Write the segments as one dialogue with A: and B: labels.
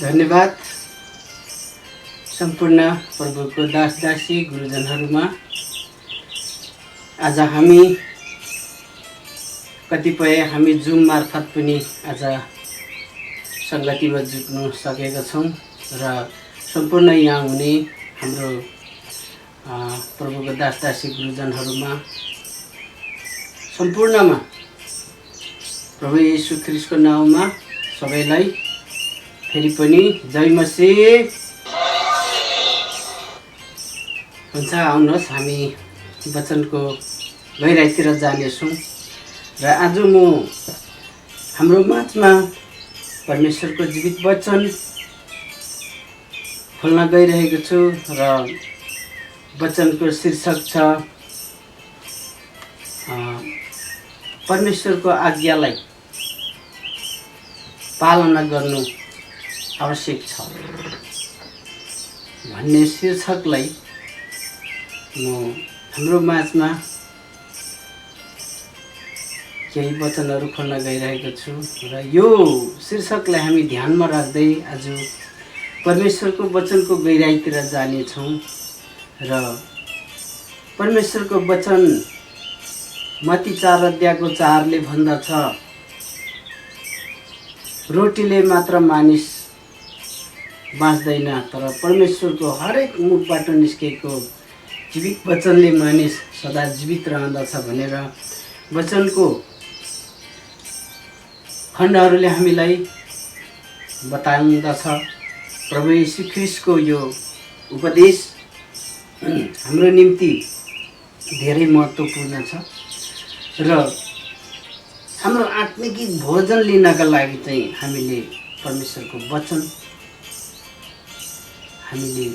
A: धन्यवाद सम्पूर्ण प्रभुको दास दासी गुरुजनहरूमा। आज हामी जुम मार्फत पनि आज सङ्गतिमा जुट्न सकेका छौँ र सम्पूर्ण यहाँ हुने हाम्रो प्रभुको दास दासी गुरुजनहरूमा सम्पूर्णमा प्रभु येशू ख्रीष्टको नाउँमा सबैलाई फेरि पनि जय मसीह। हुन्छ, आउनुहोस् हामी वचनको गहिराइतिर जानेछौँ र आज म हाम्रो माझमा परमेश्वरको जीवित वचन खोल्न गइरहेको छु र वचनको शीर्षक छ परमेश्वरको आज्ञालाई पालना गर्नु आवश्यक छ भन्ने शीर्षकलाई म हाम्रो माझमा केही वचनहरू खोल्न गइरहेको छु र यो शीर्षकलाई हामी ध्यानमा राख्दै आज परमेश्वरको वचनको गहिराइतिर जानेछौँ र परमेश्वरको वचन मत्ती 4:4 भन्दछ, रोटीले मात्र मानिस बाँच्दैन तर परमेश्वरको हरेक मुखबाट निस्केको जीवित वचनले मानिस सदा जीवित रहँदछ भनेर वचनको खण्डहरूले हामीलाई बताउँदछ। प्रभु येशू ख्रीष्टको यो उपदेश हाम्रो निम्ति धेरै महत्त्वपूर्ण छ र हाम्रो आत्मिक भोजन लिनका लागि चाहिँ हामीले परमेश्वरको वचन हामीले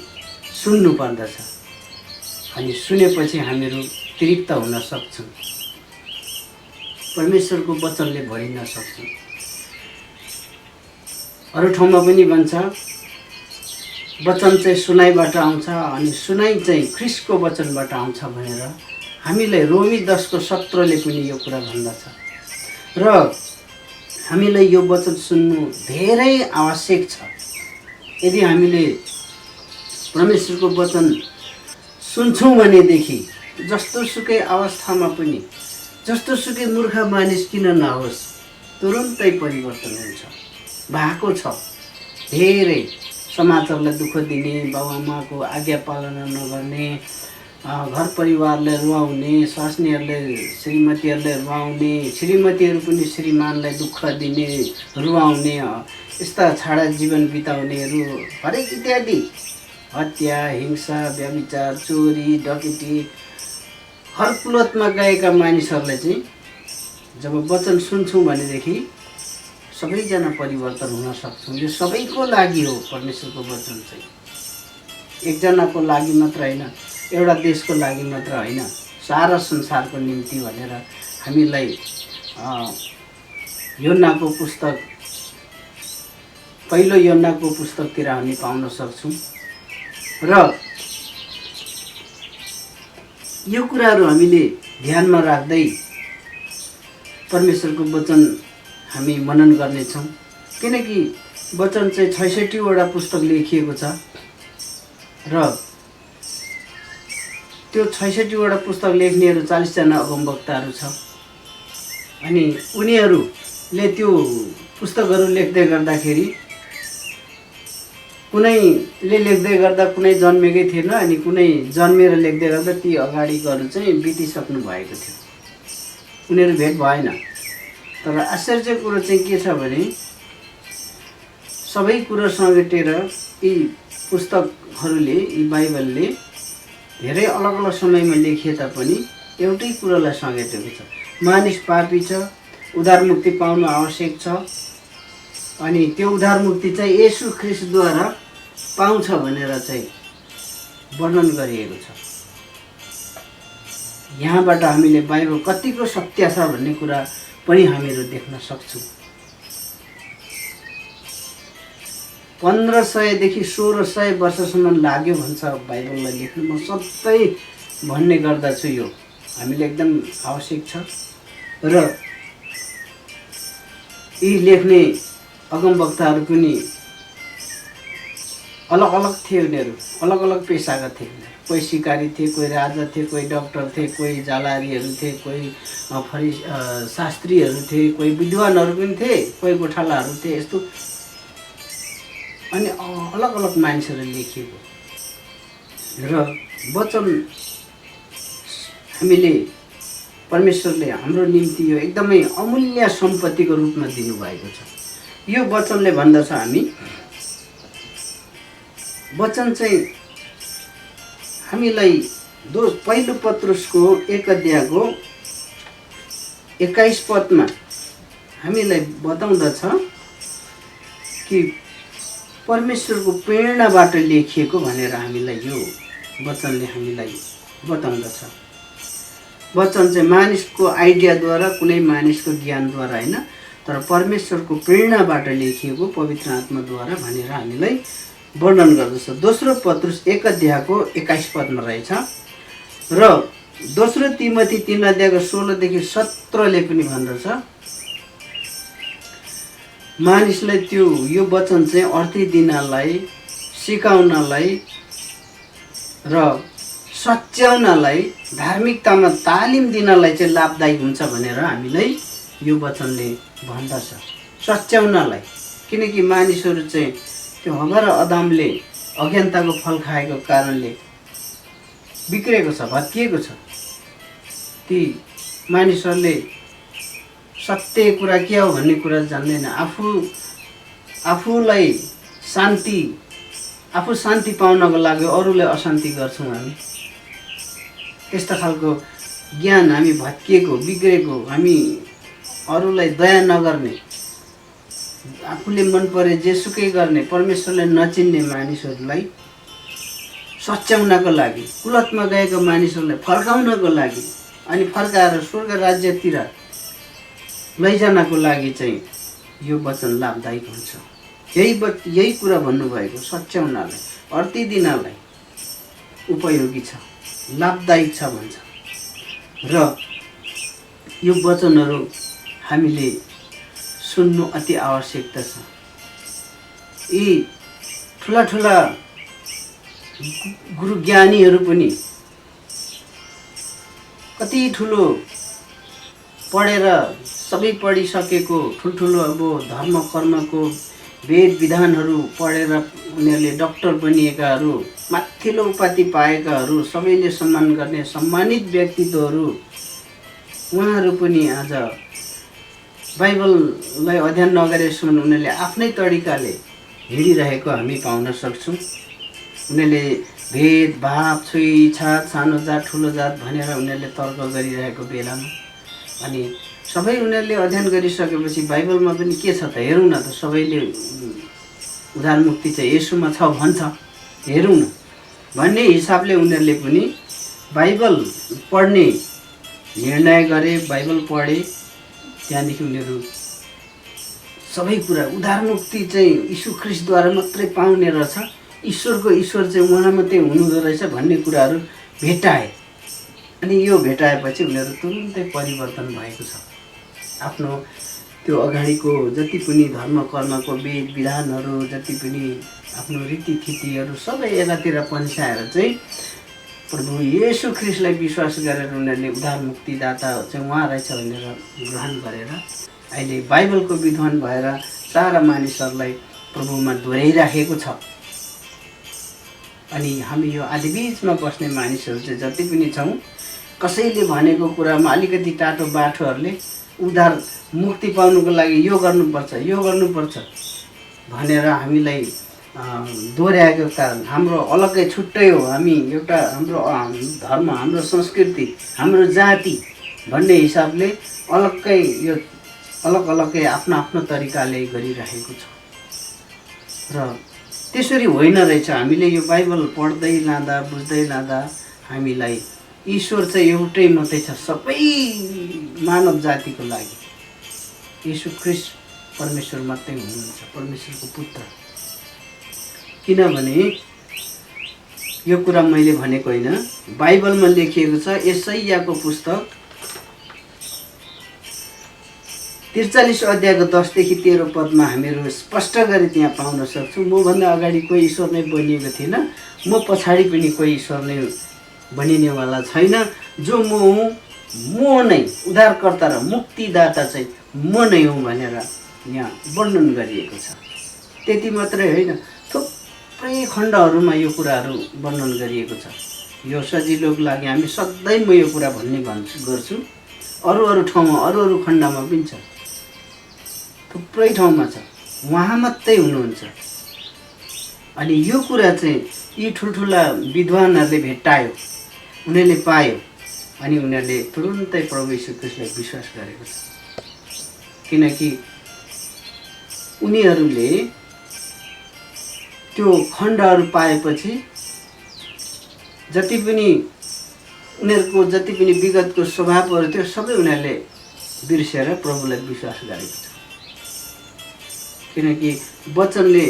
A: सुन्नु पर्दछ अनि सुनेपछि हामीहरू तृप्त हुन सक्छौँ, परमेश्वरको वचनले भरिन सक्छौँ। अरू ठाउँमा पनि भन्छ वचन चाहिँ सुनाइबाट आउँछ अनि सुनाइ चाहिँ ख्रीष्टको वचनबाट आउँछ भनेर हामीलाई रोमी 10:17 पनि यो कुरा भन्दछ र हामीलाई यो वचन सुन्नु धेरै आवश्यक छ। यदि हामीले परमेश्वरको वचन सुन्छौँ भनेदेखि जस्तोसुकै अवस्थामा पनि जस्तोसुकै मूर्ख मानिस किन नहोस् तुरुन्तै परिवर्तन हुन्छ, भएको छ। धेरै समाजहरूलाई दुःख दिने, बाबुआमाको आज्ञा पालना नगर्ने, घर परिवारलाई रुवाउने, स्वास्नीहरूले श्रीमतीहरूले रुवाउने, श्रीमतीहरू पनि श्रीमानलाई दुःख दिने रुवाउने, यस्ता छाडा जीवन बिताउनेहरू हरेक इत्यादि हत्या, हिंसा, व्यभिचार, चोरी, डकैती हर कुलतमा गएका मानिसहरूलाई चाहिँ जब वचन सुन्छौँ भनेदेखि सबैजना परिवर्तन हुन सक्छौँ। यो सबैको लागि हो परमेश्वरको वचन चाहिँ, एकजनाको लागि मात्र होइन, एउटा देशको लागि मात्र होइन, सारा संसारको निम्ति भनेर हामीलाई योनाको पुस्तक पहिलो योनाको पुस्तकतिर हामी पाउन सक्छौँ र यो कुराहरू हामीले ध्यानमा राख्दै परमेश्वरको वचन हामी मनन गर्नेछौँ। किनकि वचन चाहिँ 66वटा पुस्तक लेखिएको छ र त्यो 66वटा पुस्तक लेख्नेहरू 40 जना अगमवक्ताहरू छ अनि उनीहरूले त्यो पुस्तकहरू लेख्दै गर्दाखेरि कुनैले लेख्दै गर्दा कुनै जन्मेकै थिएन अनि कुनै जन्मेर लेख्दै गर्दा ती अगाडिकोहरू चाहिँ बितिसक्नु भएको थियो, उनीहरू भेट भएन। तर आश्चर्य कुरो चाहिँ के छ भने सबै कुरो समेटेर यी पुस्तकहरूले, यी बाइबलले धेरै अलग अलग समयमा लेखिए तापनि एउटै कुरोलाई समेटेको छ। मानिस पापी छ, उद्धार मुक्ति पाउनु आवश्यक छ अनि त्यो उद्धार मुक्ति चाहिँ येशू ख्रीष्टद्वारा पाउँछ भनेर चाहिँ वर्णन गरिएको छ। यहाँबाट हामीले बाइबल कतिको सत्य छ भन्ने कुरा पनि हामीहरू देख्न सक्छौँ। 1500 देखि 1600 वर्षसम्म लाग्यो भन्छ बाइबललाई लेख्नु। म सबै भन्ने गर्दछु यो हामीले एकदम आवश्यक छ र यी लेख्ने अगमवक्ताहरू पनि अलग अलग थिए उनीहरू, अलग अलग पेसाका थिए। कोही सिकारी थिए, कोही राजा थिए, कोही डक्टर थिए, कोही जालारीहरू थिए, कोही शास्त्रीहरू थिए, कोही विद्वानहरू पनि थिए, कोही गोठालाहरू थिए। यस्तो अनि अलग अलग मानिसहरू लेखिएको र वचन हामीले परमेश्वरले हाम्रो निम्ति यो एकदमै अमूल्य सम्पत्तिको रूपमा दिनुभएको छ। यो वचनले भन्दछ हामी वचन चाहिँ हामीलाई पहिलो पत्रुसको 1 अध्यायको 21 पदमा हामीलाई बताउँदछ कि परमेश्वरको प्रेरणाबाट लेखिएको भनेर हामीलाई यो वचनले हामीलाई बताउँदछ। वचन चाहिँ मानिसको आइडियाद्वारा, कुनै मानिसको ज्ञानद्वारा होइन, तर परमेश्वरको प्रेरणाबाट लेखिएको पवित्र आत्माद्वारा भनेर हामीलाई वर्णन गर्दछ। दोस्रो पत्रुस 1 अध्यायको 21 पदमा रहेछ र दोस्रो तिमोथी 3 अध्यायको 16 देखि 17ले पनि भन्दछ मानिसलाई यो वचन चाहिँ अर्थी दिनलाई, सिकाउनलाई र सच्याउनलाई, धार्मिकतामा तालिम दिनलाई चाहिँ लाभदायी हुन्छ भनेर हामीलाई यो वचनले भन्दछ। सच्याउनलाई, किनकि मानिसहरू चाहिँ त्यो हवा र अदामले अज्ञानताको फल खाएको कारणले बिग्रेको छ, भत्किएको छ। ती मानिसहरूले सत्य कुरा के हो भन्ने कुरा जान्दैन। आफू शान्ति पाउनको लागि अरूलाई अशान्ति गर्छौँ हामी। यस्तो खालको ज्ञान हामी भत्किएको, बिग्रेको, हामी अरूलाई दया नगर्ने, आफूले मन परे जेसुकै गर्ने, परमेश्वरलाई नचिन्ने मानिसहरूलाई सच्याउनको लागि, कुलतमा गएका मानिसहरूलाई फर्काउनको लागि अनि फर्काएर स्वर्ग राज्यतिर लैजानको लागि चाहिँ यो वचन लाभदायक हुन्छ। यही कुरा भन्नुभएको, सच्याउनलाई, अर्थी दिनलाई उपयोगी छ, लाभदायक छ भन्छ। र यो वचनहरू हामीले सुन्नु अति आवश्यकता छ। यी ठुला ठुला गुरु ज्ञानीहरू पनि कति ठुलो पढेर सबै पढिसकेको, ठुल्ठुलो अब धर्म कर्मको वेद विधानहरू पढेर उनीहरूले डक्टर बनिएकाहरू, माथिल्लो उपाधि पाएकाहरू, सबैले सम्मान गर्ने सम्मानित व्यक्तित्वहरू, उहाँहरू पनि आज बाइबललाई अध्ययन नगरेसम्म उनीहरूले आफ्नै तरिकाले हिँडिरहेको हामी पाउन सक्छौँ। उनीहरूले भेदभाव, छुइछात, सानो जात ठुलो जात भनेर उनीहरूले तर्क गरिरहेको बेलामा अनि सबै उनीहरूले अध्ययन गरिसकेपछि बाइबलमा पनि के छ त हेरौँ न त, सबैले उद्धार मुक्ति चाहिँ येशूमा छ भन्छ, हेरौँ न भन्ने हिसाबले उनीहरूले पनि बाइबल पढ्ने निर्णय गरे, बाइबल पढे। त्यहाँदेखि उनीहरू सबै कुरा उद्धार मुक्ति चाहिँ यीशु ख्रीष्टद्वारा मात्रै पाउने रहेछ, ईश्वर चाहिँ उहाँ मात्रै हुनुहुँदो रहेछ भन्ने कुराहरू भेटाए। अनि यो भेटाएपछि उनीहरू तुरुन्तै परिवर्तन भएको छ। आफ्नो त्यो अगाडिको जति पनि धर्म कर्मको वेद विधानहरू, जति पनि आफ्नो रीतिथितिहरू सबै एकातिर पन्साएर चाहिँ प्रभु येशू ख्रीष्टलाई विश्वास गरेर उनीहरूले उद्धार मुक्तिदाता चाहिँ उहाँ रहेछ भनेर ग्रहण गरेर अहिले बाइबलको विद्वान भएर सारा मानिसहरूलाई प्रभुमा दोहोऱ्याइराखेको छ। अनि हामी यो आदिबीचमा बस्ने मानिसहरू चाहिँ जति पनि छौँ, कसैले भनेको कुरामा अलिकति टाटो बाठोहरूले उद्धार मुक्ति पाउनुको लागि यो गर्नुपर्छ भनेर हामीलाई दोहोऱ्याएको कारण हाम्रो अलग्गै छुट्टै हो। हामी एउटा हाम्रो धर्म, हाम्रो संस्कृति, हाम्रो जाति भन्ने हिसाबले अलग्गै आफ्नो तरिकाले गरिरहेको छ। र त्यसरी होइन रहेछ। हामीले यो बाइबल पढ्दै लाँदा, बुझ्दै लाँदा हामीलाई ईश्वर चाहिँ एउटै मात्रै छ सबै मानव जातिको लागि। यीशु ख्रीष्ट परमेश्वर मात्रै हुनुहुन्छ, परमेश्वरको पुत्र। किनभने यो कुरा मैले भनेको होइन, बाइबलमा लेखिएको छ। यशायाको पुस्तक 43 अध्यायको 10 देखि 13 पदमा हामीहरू स्पष्ट गरी त्यहाँ पाउन सक्छौँ। मभन्दा अगाडि कोही ईश्वर नै बनिएको थिएन, म पछाडि पनि कोही ईश्वर नै बनिनेवाला छैन। जो म हुँ, म नै उद्धारकर्ता र मुक्तिदाता चाहिँ म नै हुँ भनेर यहाँ वर्णन गरिएको छ। त्यति मात्रै होइन, थुप्रै खण्डहरूमा यो कुराहरू वर्णन गरिएको छ। यो सजिलोको लागि हामी सधैँ म यो कुरा गर्छु। अरू ठाउँमा अरू खण्डमा पनि छ, थुप्रै ठाउँमा छ, उहाँ मात्रै हुनुहुन्छ। अनि यो कुरा चाहिँ यी ठुल्ठुला विद्वानहरूले भेट्टायो, उनीहरूले पायो, अनि उनीहरूले तुरुन्तै प्रभु यीशु ख्रीष्टलाई विश्वास गरेको छ। किनकि उनीहरूले त्यो खण्डहरू पाएपछि उनीहरूको जति पनि विगतको स्वभावहरू थियो सबै उनीहरूले बिर्सेर प्रभुलाई विश्वास गरेको छ। किनकि वचनले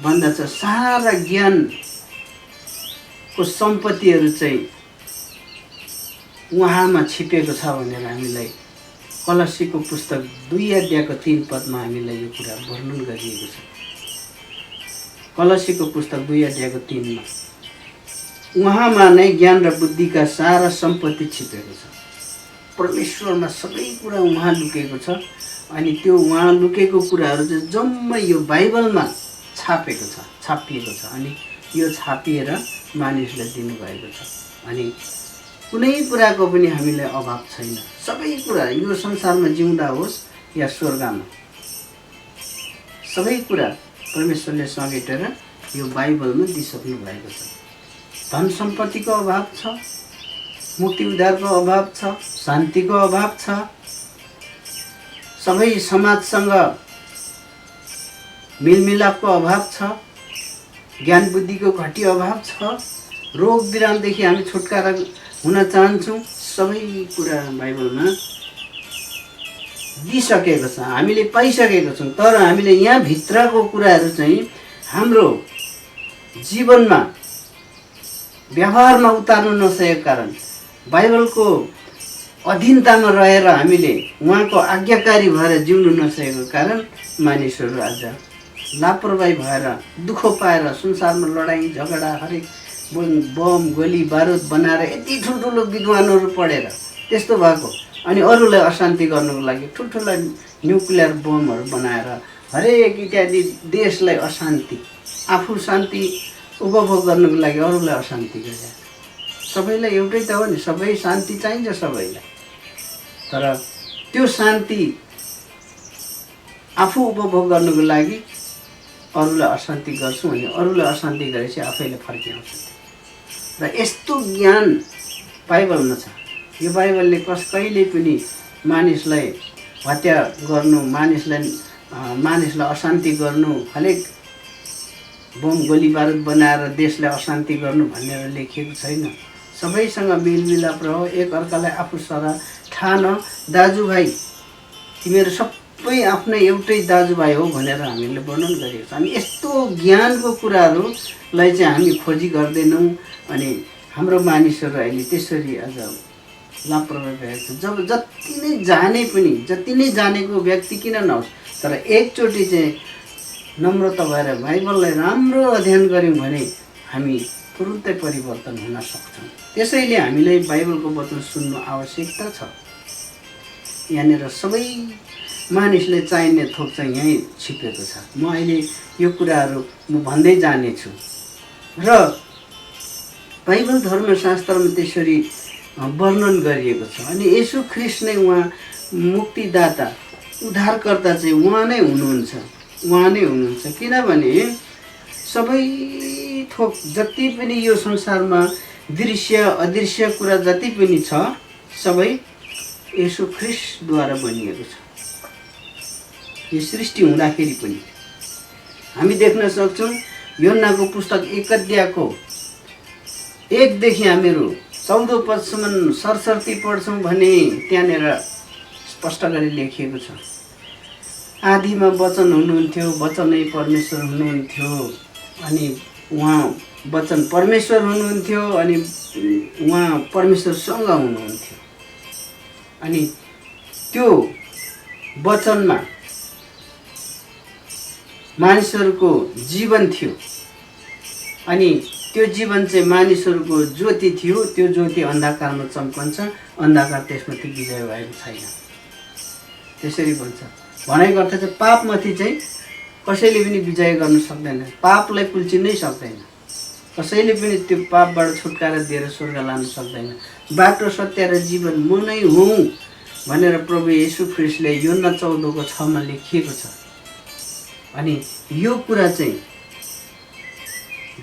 A: भन्दछ सारा ज्ञानको सम्पत्तिहरू चाहिँ उहाँमा छिपेको छ भनेर हामीलाई कलसीको पुस्तक 2 अध्यायको 3 पदमा हामीलाई यो कुरा वर्णन गरिएको छ। कलसीको पुस्तक 2 अध्यायको 3 मा उहाँमा नै ज्ञान र बुद्धिका सारा सम्पत्ति छिपेको छ। परमेश्वरमा सबै कुरा उहाँ लुकेको छ। अनि त्यो उहाँ लुकेको कुराहरू चाहिँ जम्मै यो बाइबलमा छापिएको छ। अनि यो छापिएर मानिसलाई दिनुभएको छ। अनि कुनै कुराको पनि हामीलाई अभाव छैन। सबै कुरा यो संसारमा जिउँदा होस् या स्वर्गमा, सबै कुरा परमेश्वरले समेटेर यो बाइबलमा दिइसक्नु भएको छ। धन सम्पत्तिको अभाव छ, मुक्ति उद्धारको अभाव छ, शान्तिको अभाव छ, सबै समाजसँग मेलमिलापको अभाव छ, ज्ञान बुद्धिको घटी अभाव छ, रोग बिरामदेखि हामी छुटकारा हुन चाहन्छौँ। सबै कुरा बाइबलमा दिइसकेको छ, हामीले पाइसकेको छौँ। तर हामीले यहाँ भित्रको कुराहरू चाहिँ हाम्रो जीवनमा व्यवहारमा उतार्नु नसकेको कारण, बाइबलको अधीनतामा रहेर हामीले उहाँको आज्ञाकारी भएर जिउनु नसकेको कारण मानिसहरू आज लापरवाही भएर दुःख पाएर संसारमा लडाइँ झगडा हरेक बम गोली बारुद बनाएर यति ठुल्ठुलो विद्वानहरू पढेर त्यस्तो भएको, अनि अरूलाई अशान्ति गर्नुको लागि ठुल्ठुला न्युक्लियर बमहरू बनाएर हरेक इत्यादि देशलाई अशान्ति, आफू शान्ति उपभोग गर्नुको लागि अरूलाई अशान्ति गरे। सबैलाई एउटै त हो नि, सबै शान्ति चाहिन्छ सबैलाई। तर त्यो शान्ति आफू उपभोग गर्नुको लागि अरूलाई अशान्ति गर्छौँ, अनि अरूलाई अशान्ति गरेपछि आफैले फर्किआउँछ। र यस्तो ज्ञान बाइबलमा छ। यो बाइबलले कहिले पनि मानिसलाई हत्या गर्नु, मानिसलाई अशान्ति गर्नु, हरेक बम गोली बारुद बनाएर देशलाई अशान्ति गर्नु भनेर लेखिएको छैन। सबैसँग मेलमिलाप रह, एक अर्कालाई आफू सरा ठान, दाजुभाइ तिमीहरू सबै आफ्नै एउटै दाजुभाइ हो भनेर हामीले वर्णन गरेको छ। अनि यस्तो ज्ञानको कुराहरूलाई चाहिँ हामी खोजी गर्दैनौँ। अनि हाम्रो मानिसहरू अहिले त्यसरी आज लापरवाही भएको छ। जब जति नै जानेको व्यक्ति किन नहोस्, तर एकचोटि चाहिँ नम्रता भएर बाइबललाई राम्रो अध्ययन गऱ्यौँ भने हामी तुरुन्तै परिवर्तन हुन सक्छौँ। त्यसैले हामीलाई बाइबलको वचन सुन्नु आवश्यकता छ। यहाँनिर सबै मानिसले चाहिने थोक चाहिँ यहीँ छिपेको छ। म अहिले यो कुराहरू म भन्दै जानेछु। र बाइबल धर्मशास्त्रमा त्यसरी वर्णन गरिएको छ। अनि येशू ख्रीष्ट नै उहाँ मुक्तिदाता उद्धारकर्ता चाहिँ उहाँ नै हुनुहुन्छ। किनभने सबै थोक जति पनि यो संसारमा दृश्य अदृश्य कुरा जति पनि छ सबै येशू ख्रीष्टद्वारा बनिएको छ। यो सृष्टि हुँदाखेरि पनि हामी देख्न सक्छौँ। योन्नाको पुस्तक 1 अध्यायको 1 देखि हामीहरू 14 पदसम्म सरसर्ती पढ्छौँ भने त्यहाँनिर स्पष्ट गरी लेखिएको छ। आदिमा वचन हुनुहुन्थ्यो, वचनै परमेश्वर हुनुहुन्थ्यो, अनि उहाँ वचन परमेश्वर हुनुहुन्थ्यो, अनि उहाँ परमेश्वरसँग हुनुहुन्थ्यो। अनि त्यो वचनमा मानिसहरूको जीवन थियो अनि त्यो जीवन चाहिँ मानिसहरूको ज्योति थियो। त्यो ज्योति अन्धकारमा चम्कन्छ, अन्धकार त्यसमाथि विजय भएको छैन। त्यसरी भन्छ। भनाइको अर्थ चाहिँ पापमाथि चाहिँ कसैले पनि विजय गर्न सक्दैन, पापलाई कुल्चिनै सक्दैन, कसैले पनि त्यो पापबाट छुटकारा दिएर स्वर्ग लान सक्दैन। बाटो सत्य र जीवन म नै हुँ भनेर प्रभु येशू ख्रीष्टले योहन्ना 14:6 लेखिएको छ। अनि यो कुरा चाहिँ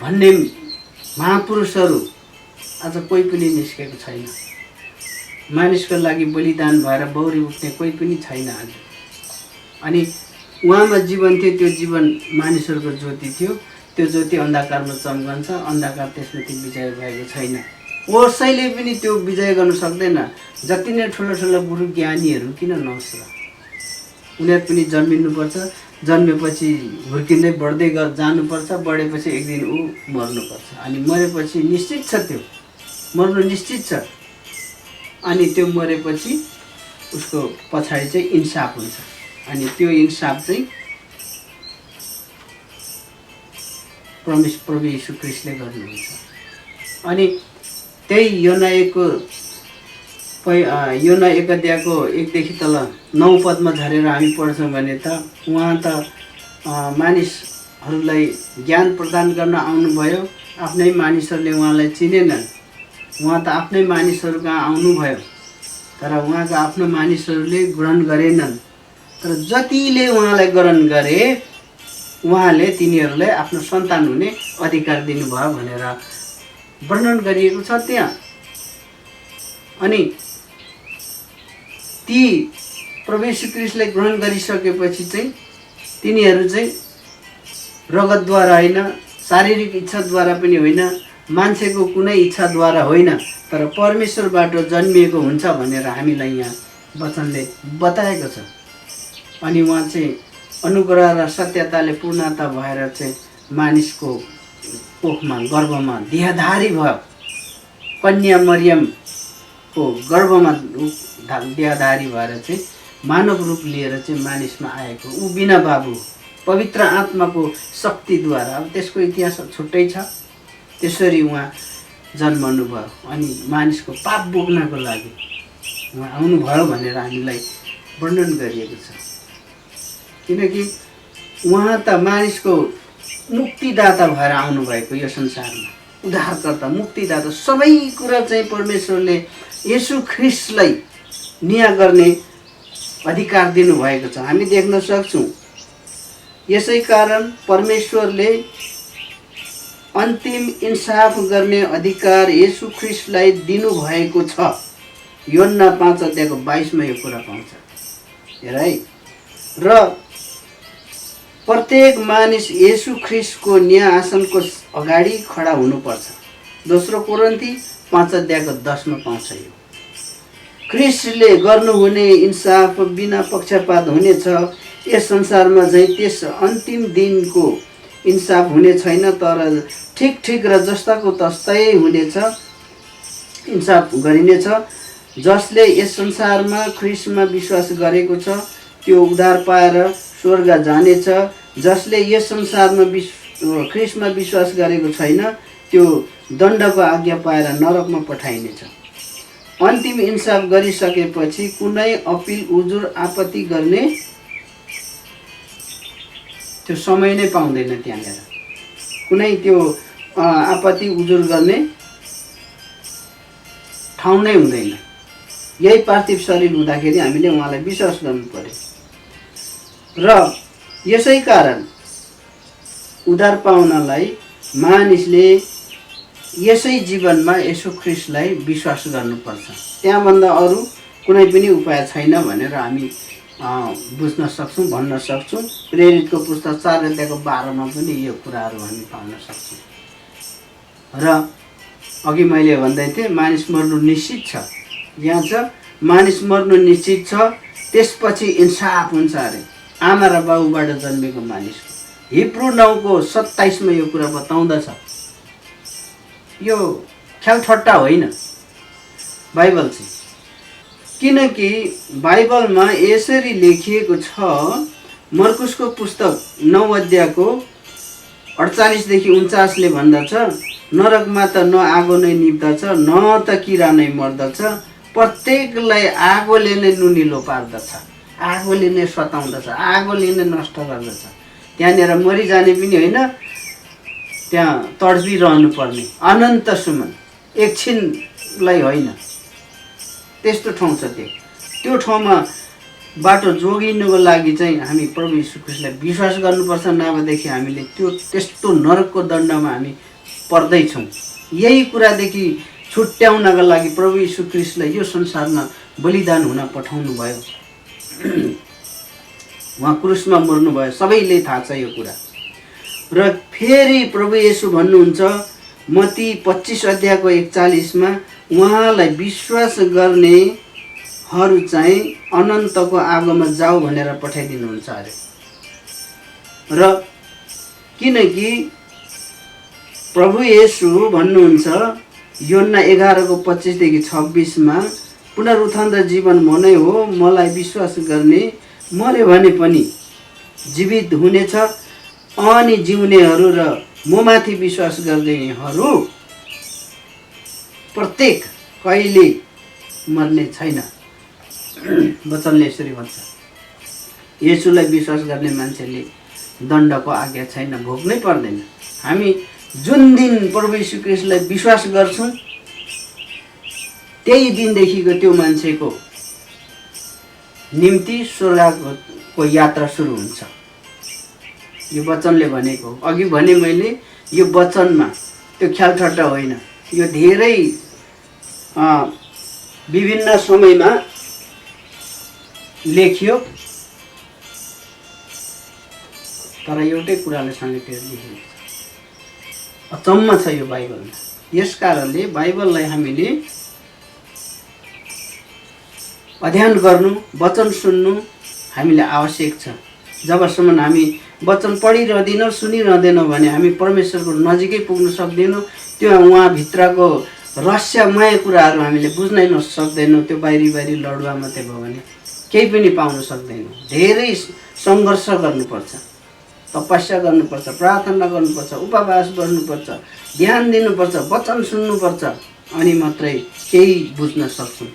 A: भन्ने महापुरुषहरू आज कोही पनि निस्केको छैन। मानिसको लागि बलिदान भएर बौरी उठ्ने कोही पनि छैन आज। अनि उहाँमा जीवन थियो, त्यो जीवन मानिसहरूको ज्योति थियो। त्यो ज्योति अन्धकारमा चम्कन्छ, अन्धकार त्यसमाथि विजय भएको छैन। कसैले पनि त्यो विजय गर्न सक्दैन। जति नै ठुलो ठुलो गुरु ज्ञानीहरू किन नहोस् र, उनीहरू पनि जन्मिनुपर्छ, जन्मेपछि हुर्किँदै बढ्दै जानुपर्छ, बढेपछि एक दिन ऊ मर्नुपर्छ। अनि मरेपछि निश्चित छ, त्यो मर्नु निश्चित छ। अनि त्यो मरेपछि उसको पछाडि चाहिँ इन्साफ हुन्छ। अनि त्यो इन्साफ चाहिँ प्रभु येशू ख्रीष्टले गर्नुहुन्छ। अनि त्यही योना 1 अध्यायको 1 देखि तल 9 पदमा झरेर हामी पढ्छौँ भने त उहाँ त मानिसहरूलाई ज्ञान प्रदान गर्न आउनुभयो। आफ्नै मानिसहरूले उहाँलाई चिनेनन्। उहाँ त आफ्नै मानिसहरू कहाँ आउनुभयो, तर उहाँका आफ्नो मानिसहरूले ग्रहण गरेनन्। तर जतिले उहाँलाई ग्रहण गरे उहाँले तिनीहरूलाई आफ्नो सन्तान हुने अधिकार दिनुभयो भनेर वर्णन गरिएको छ त्यहाँ। अनि ती प्रभु येशू ख्रीष्टलाई ग्रहण गरिसकेपछि चाहिँ तिनीहरू चाहिँ रगतद्वारा होइन, शारीरिक इच्छाद्वारा पनि होइन, मान्छेको कुनै इच्छाद्वारा होइन, तर परमेश्वरबाट जन्मिएको हुन्छ भनेर हामीलाई यहाँ वचनले बताएको छ। अनि उहाँ चाहिँ अनुग्रह र सत्यताले पूर्णता भएर चाहिँ मानिसको कोखमा गर्भमा देहधारी भयो। कन्या मरियमको गर्भमा देहधारी भएर चाहिँ मानव रूप लिएर चाहिँ मानिसमा आएको ऊ बिना बाबु पवित्र आत्माको शक्तिद्वारा। अब त्यसको इतिहास छुट्टै छ। त्यसरी उहाँ जन्मनु भयो अनि मानिसको पाप बोक्नको लागि उहाँ आउनुभयो भनेर हामीलाई वर्णन गरिएको छ। किनकि उहाँ त मानिसको मुक्तिदाता भएर आउनुभएको यो संसारमा, उद्धारकर्ता, मुक्तिदाता। सबै कुरा चाहिँ परमेश्वरले येशू ख्रीष्टलाई न्याय गर्ने अधिकार दिनुभएको छ, हामी देख्न सक्छौँ। यसै कारण परमेश्वरले अन्तिम इन्साफ गर्ने अधिकार येशू ख्रीष्टलाई दिनुभएको छ। योहन्ना 5:22 यो कुरा पाउँछ। हेर है, र प्रत्येक मानिस येशू ख्रीष्टको न्याय आसनको अगाडि खडा हुनुपर्छ। दोस्रो कोरिन्थी 5:10 पाउँछ यो। ख्रीष्टले गर्नुहुने इन्साफ बिना पक्षपात हुनेछ। यस संसारमा चाहिँ त्यस अन्तिम दिनको इन्साफ हुने छैन, तर ठिक र जस्ताको तस्तै हुनेछ, इन्साफ गरिनेछ। जसले यस संसारमा ख्रीष्टमा विश्वास गरेको छ त्यो उद्धार पाएर स्वर्ग जानेछ। जसले यस संसारमा ख्रीष्टमा विश्वास गरेको छैन त्यो दण्डको आज्ञा पाएर नरकमा पठाइनेछ। अन्तिम इन्साफ गरिसकेपछि कुनै अपिल उजुर आपत्ति गर्ने त्यो समय नै पाउँदैन। त्यहाँनिर कुनै त्यो आपत्ति उजुर गर्ने ठाउँ नै हुँदैन। यही पार्थिव शरीर हुँदाखेरि हामीले उहाँलाई विश्वास गर्नु पर्यो। र यसै कारण उद्धार पाउनलाई मानिसले यसै जीवनमा येशू ख्रीष्टलाई विश्वास गर्नुपर्छ। त्यहाँभन्दा अरू कुनै पनि उपाय छैन भनेर हामी बुझ्न सक्छौँ, भन्न सक्छौँ। प्रेरितको पुस्तक 4:12 पनि यो कुराहरू हामी पाउन सक्छौँ। र अघि मैले भन्दै थिएँ मानिस मर्नु निश्चित छ। यहाँ छ मानिस मर्नु निश्चित छ, त्यसपछि इन्साफ हुन्छ अरे आमा र बाबुबाट जन्मेको मानिसको। हिब्रू 9:27 यो कुरा बताउँदछ। यो ख्याल ठट्टा होइन, बाइबल चाहिँ किनकि बाइबलमा यसरी लेखिएको छ, मर्कुसको पुस्तक 9 अध्यायको 48 देखि 49ले भन्दछ, नरकमा त न आगो नै निप्दछ, न त किरा नै मर्दछ, प्रत्येकलाई आगोले नै नुनिलो पार्दछ, आगोले नै सताउँदछ, आगोले नै नष्ट गर्दछ। त्यहाँनिर मरिजाने पनि होइन, त्यहाँ तडपिरहनु पर्ने अनन्तसम्म, एकछिनलाई होइन, त्यस्तो ठाउँ छ। त्यो ठाउँमा बाटो जोगिनुको लागि चाहिँ हामी प्रभु यीशु ख्रीष्टलाई विश्वास गर्नुपर्छ, नभएदेखि हामीले त्यस्तो नरकको दण्डमा हामी पर्दैछौँ। यही कुरादेखि छुट्याउनका लागि प्रभु यीशु ख्रीष्टलाई यो संसारमा बलिदान हुन पठाउनु भयो। उहाँ क्रुसमा मर्नुभयो, सबैले थाहा छ यो कुरा। र फेरि प्रभु येशू भन्नुहुन्छ मत्ती 25 अध्यायको 41मा, उहाँलाई विश्वास गर्नेहरू चाहिँ अनन्तको आगोमा जाऊ भनेर पठाइदिनुहुन्छ अरे। र किनकि प्रभु येशू भन्नुहुन्छ योहन्ना 11:25 देखि 26मा, पुनरुत्थान र जीवन म नै हो, मलाई विश्वास गर्ने मर्यो भने पनि जीवित हुनेछ, अनि जिउनेहरू र ममाथि विश्वास गर्नेहरू प्रत्येक कहिले मर्ने छैन। वचनले यसरी भन्छ, येशूलाई विश्वास गर्ने मान्छेले दण्डको आज्ञा छैन, भोग्नै पर्दैन। हामी जुन दिन प्रभु यीशु ख्रीष्टलाई विश्वास गर्छौँ त्यही दिनदेखिको त्यो मान्छेको निम्ति स्वर्गको यात्रा सुरु हुन्छ। यो वचनले भनेको, अघि भने मैले, यो वचनमा त्यो ख्यालठट्टा होइन, यो धेरै विभिन्न समयमा लेखियो, तर एउटै कुराले समेटेर लेखिएको छ। अचम्म छ यो बाइबलमा। यस कारणले बाइबललाई हामीले अध्ययन गर्नु, वचन सुन्नु हामीले आवश्यक छ। जबसम्म हामी वचन पढिरहँदैनौँ, सुनिरहँदैनौँ भने हामी परमेश्वरको नजिकै पुग्न सक्दैनौँ। त्यो उहाँभित्रको रहस्यमय कुराहरू हामीले बुझ्नै सक्दैनौँ। त्यो बाहिरी लडुवा मात्रै भयो भने केही पनि पाउन सक्दैनौँ। धेरै सङ्घर्ष गर्नुपर्छ, तपस्या गर्नुपर्छ, प्रार्थना गर्नुपर्छ, उपवास गर्नुपर्छ, ध्यान दिनुपर्छ, वचन सुन्नुपर्छ, अनि मात्रै केही बुझ्न सक्छौँ।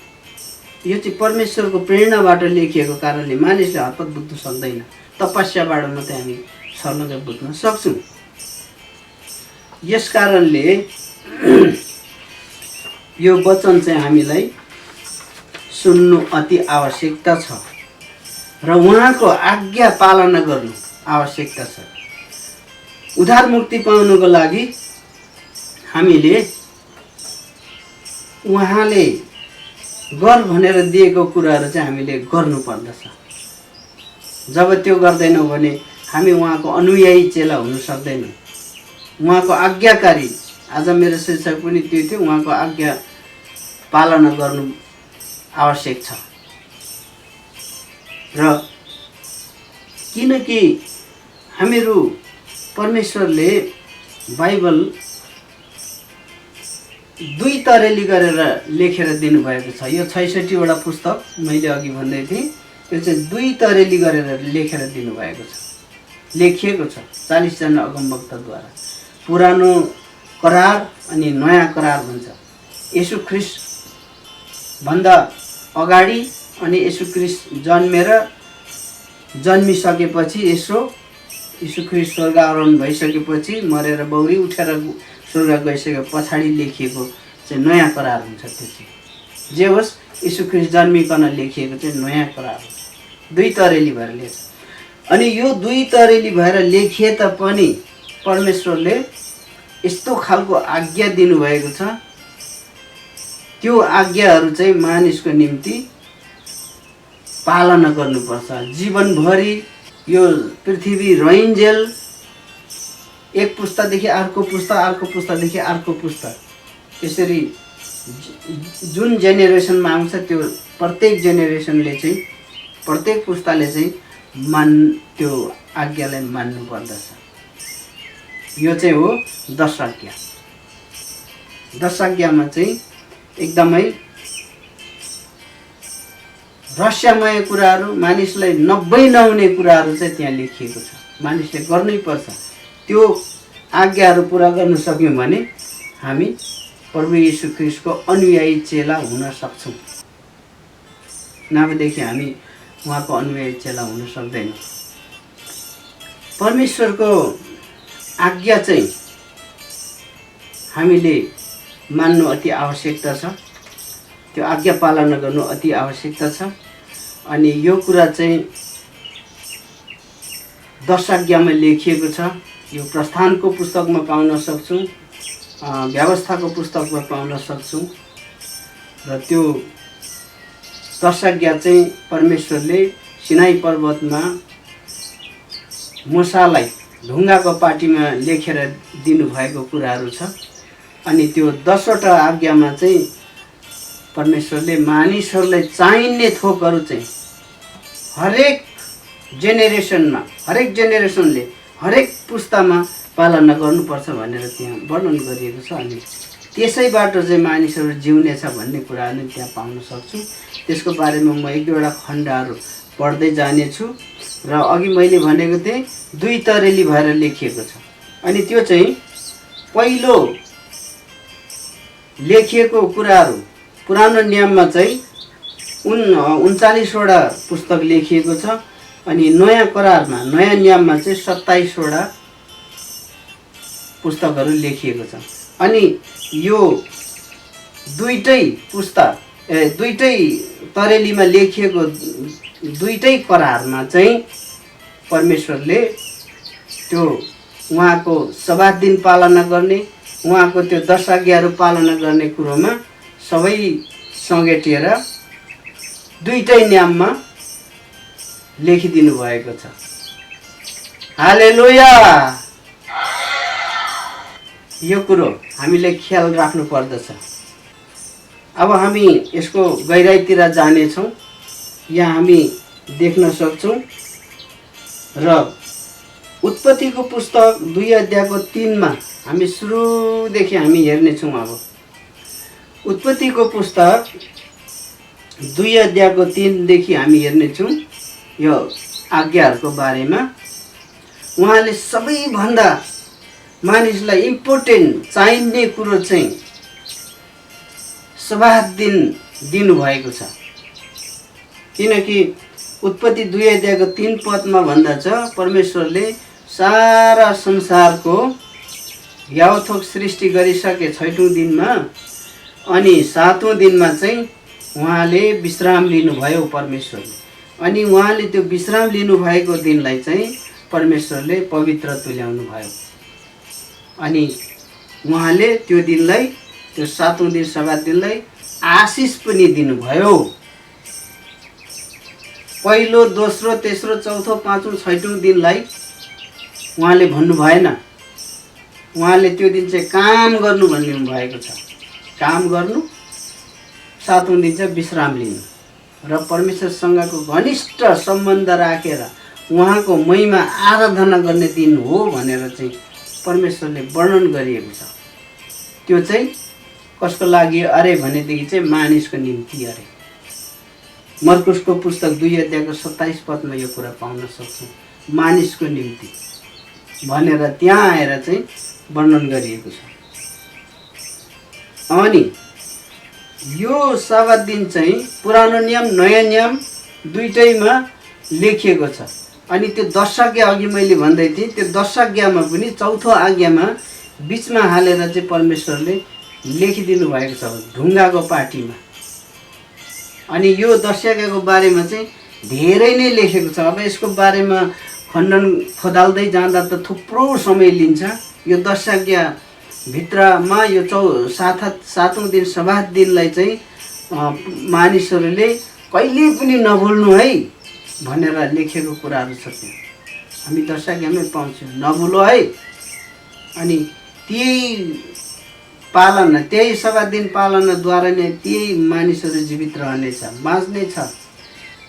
A: यो चाहिँ परमेश्वरको प्रेरणाबाट लेखिएको कारणले मानिसले हतपत बुझ्न सक्दैन। तपस्याबाट मात्रै हामी सर्लग बुझ्न सक्छौँ। यस कारणले यो वचन चाहिँ हामीलाई सुन्नु अति आवश्यकता छ र उहाँको आज्ञा पालना गर्नु आवश्यकता छ। उद्धार मुक्ति पाउनुको लागि हामीले उहाँले गर भनेर दिएको कुराहरू चाहिँ हामीले गर्नुपर्दछ। जब त्यो गर्दैनौँ भने हामी उहाँको अनुयायी चेला हुन सक्दैनौँ। उहाँको आज्ञाकारी, आज मेरो शीर्षक पनि त्यो थियो, उहाँको आज्ञा पालना गर्नु आवश्यक छ। र किनकि हामीहरू परमेश्वरले बाइबल दुई तरेली गरेर लेखेर दिनुभएको छ। यो 66वटा पुस्तक मैले अघि भन्दै थिएँ, यो चाहिँ दुई तरेली गरेर लेखेर दिनुभएको छ, लेखिएको छ 40 जना अगमवक्ताद्वारा। पुरानो करार अनि नयाँ करार भन्छ। येशू ख्रीष्ट भन्दा अगाडि अनि येशू ख्रीष्ट जन्मिसकेपछि, येशू ख्रीष्ट स्वर्ग आरोहण भइसकेपछि, मरेर बौरी उठेर स्वर्ग गइसके पछाडि लेखिएको चाहिँ नयाँ करार हुन्छ। त्यो चाहिँ जे होस्, येशू ख्रीष्ट जन्मिकन लेखिएको चाहिँ नयाँ करार हो। दुई तरेली भएर लेख्छ। अनि यो दुई तरेली भएर लेखिए तापनि परमेश्वरले यस्तो खालको आज्ञा दिनुभएको छ, त्यो आज्ञाहरू चाहिँ मानिसको निम्ति पालना गर्नुपर्छ। जीवनभरि यो पृथ्वी रहइन्जेल एक पुस्तादेखि अर्को पुस्ता, अर्को पुस्तादेखि अर्को पुस्ता, यसरी जुन जेनेरेसनमा आउँछ त्यो प्रत्येक जेनेरेसनले चाहिँ, प्रत्येक पुस्ताले चाहिँ त्यो आज्ञालाई मान्नु पर्दछ। यो चाहिँ हो 10 आज्ञा। 10 आज्ञामा चाहिँ एकदमै रहस्यमय कुराहरू, मानिसलाई नब्बई नहुने कुराहरू चाहिँ त्यहाँ लेखिएको छ। मानिसले गर्नै पर्छ। त्यो आज्ञाहरू पुरा गर्न सक्यौँ भने हामी प्रभु येशू ख्रीष्टको अनुयायी चेला हुन सक्छौँ। नभएदेखि हामी उहाँको अनुयायी चेला हुन सक्दैनौँ। परमेश्वरको आज्ञा चाहिँ हामीले मान्नु अति आवश्यकता छ। त्यो आज्ञा पालना गर्नु अति आवश्यकता छ। अनि यो कुरा चाहिँ 10 आज्ञामा लेखिएको छ। यो प्रस्थानको पुस्तकमा पाउन सक्छौँ, व्यवस्थाको पुस्तकमा पाउन सक्छौँ। र त्यो 10 आज्ञा चाहिँ परमेश्वरले सिनाई पर्वतमा मूसालाई ढुङ्गाको पाटीमा लेखेर दिनुभएको कुराहरू छ। अनि त्यो 10वटा आज्ञामा चाहिँ परमेश्वरले मानिसहरूलाई चाहिने थोकहरू चाहिँ हरेक जेनेरेसनले हरेक पुस्तामा पालना गर्नुपर्छ भनेर त्यहाँ वर्णन गरिएको छ। अनि त्यसैबाट चाहिँ मानिसहरू जिउनेछ भन्ने कुराहरू त्यहाँ पाउन सक्छौँ। त्यसको बारेमा म 1-2वटा खण्डहरू पढ्दै जानेछु। र अघि मैले भनेको थिएँ 2 तरेली भएर लेखिएको छ। अनि त्यो चाहिँ पहिलो लेखिएको कुराहरू पुरानो नियममा चाहिँ 39वटा पुस्तक लेखिएको छ। अनि नयाँ करारमा, नयाँ नियममा चाहिँ 27वटा पुस्तकहरू लेखिएको छ। अनि यो दुईटै तरेलीमा लेखिएको दुईटै करारमा चाहिँ परमेश्वरले त्यो उहाँको सब्बात दिन पालना गर्ने, उहाँको त्यो 10 आज्ञाहरू पालना गर्ने कुरोमा सबै समेटिएर दुईटै नियममा लेखिदिनु भएको छ। हालेलुया। यो कुरो हामीले ख्याल राख्नु पर्दछ। अब हामी यसको गहिराइतिर जानेछौँ। यहाँ हामी देख्न सक्छौँ र उत्पत्तिको पुस्तक 2 अध्यायको 3मा हामी सुरुदेखि हामी हेर्नेछौँ। अब उत्पत्तिको पुस्तक 2 अध्यायको 3देखि हामी हेर्नेछौँ यो आज्ञाहरूको बारेमा। उहाँले सबैभन्दा मानिसलाई इम्पोर्टेन्ट चाहिने कुरो चाहिँ सब्बात दिन दिनुभएको छ। किनकि उत्पत्ति 2 अध्यायको 3 पदमा भन्दा छ परमेश्वरले सारा संसारको यावथोक सृष्टि गरिसके 6औं दिनमा, अनि 7औं दिनमा चाहिँ उहाँले विश्राम लिनुभयो परमेश्वरले। अनि उहाँले त्यो विश्राम लिनुभएको दिनलाई चाहिँ परमेश्वरले पवित्र तुल्याउनु भयो। अनि उहाँले त्यो दिनलाई, त्यो 7औं दिन सब्बात दिनलाई आशिष पनि दिनुभयो। पहिलो, दोस्रो, तेस्रो, चौथो, पाँचौं, 6औं दिनलाई उहाँले भन्नु भएन। उहाँले त्यो दिन चाहिँ काम गर्नु भन्नु भएको छ। काम गर्नु, 7औं दिन चाहिँ विश्राम लिनु र परमेश्वरसँगको घनिष्ठ सम्बन्ध राखेर उहाँको महिमा आराधना गर्ने दिन हो भनेर चाहिँ परमेश्वरले वर्णन गरिएको छ। त्यो चाहिँ कसको लागि अरे भनेदेखि चाहिँ मानिसको निम्ति अरे। मर्कुसको पुस्तक 2 अध्यायको 27 पदमा यो कुरा पाउन सक्छौँ। मानिसको निम्ति भनेर त्यहाँ आएर चाहिँ वर्णन गरिएको छ। अनि यो सब्बात दिन चाहिँ पुरानो नियम, नयाँ नियम दुईटैमा लेखिएको छ। अनि त्यो 10 आज्ञा अघि मैले भन्दै थिएँ, त्यो 10 आज्ञामा पनि चौथो आज्ञामा बिचमा हालेर चाहिँ परमेश्वरले लेखिदिनु भएको छ ढुङ्गाको पाटीमा। अनि यो 10 आज्ञाको बारेमा चाहिँ धेरै नै लेखेको छ। अब यसको बारेमा खण्डन खोदाल्दै जाँदा त थुप्रो समय लिन्छ। यो 10 आज्ञा भित्रमा यो 7औं दिन सब्बात दिनलाई चाहिँ मानिसहरूले कहिले पनि नभुल्नु है भनेर लेखेको कुराहरू छ। हामी 10 आज्ञामै पाउँछौँ, नभुलो है। अनि त्यही पालना, त्यही सब्बात दिन पालनाद्वारा नै त्यही मानिसहरू जीवित रहनेछ, बाँच्नेछ।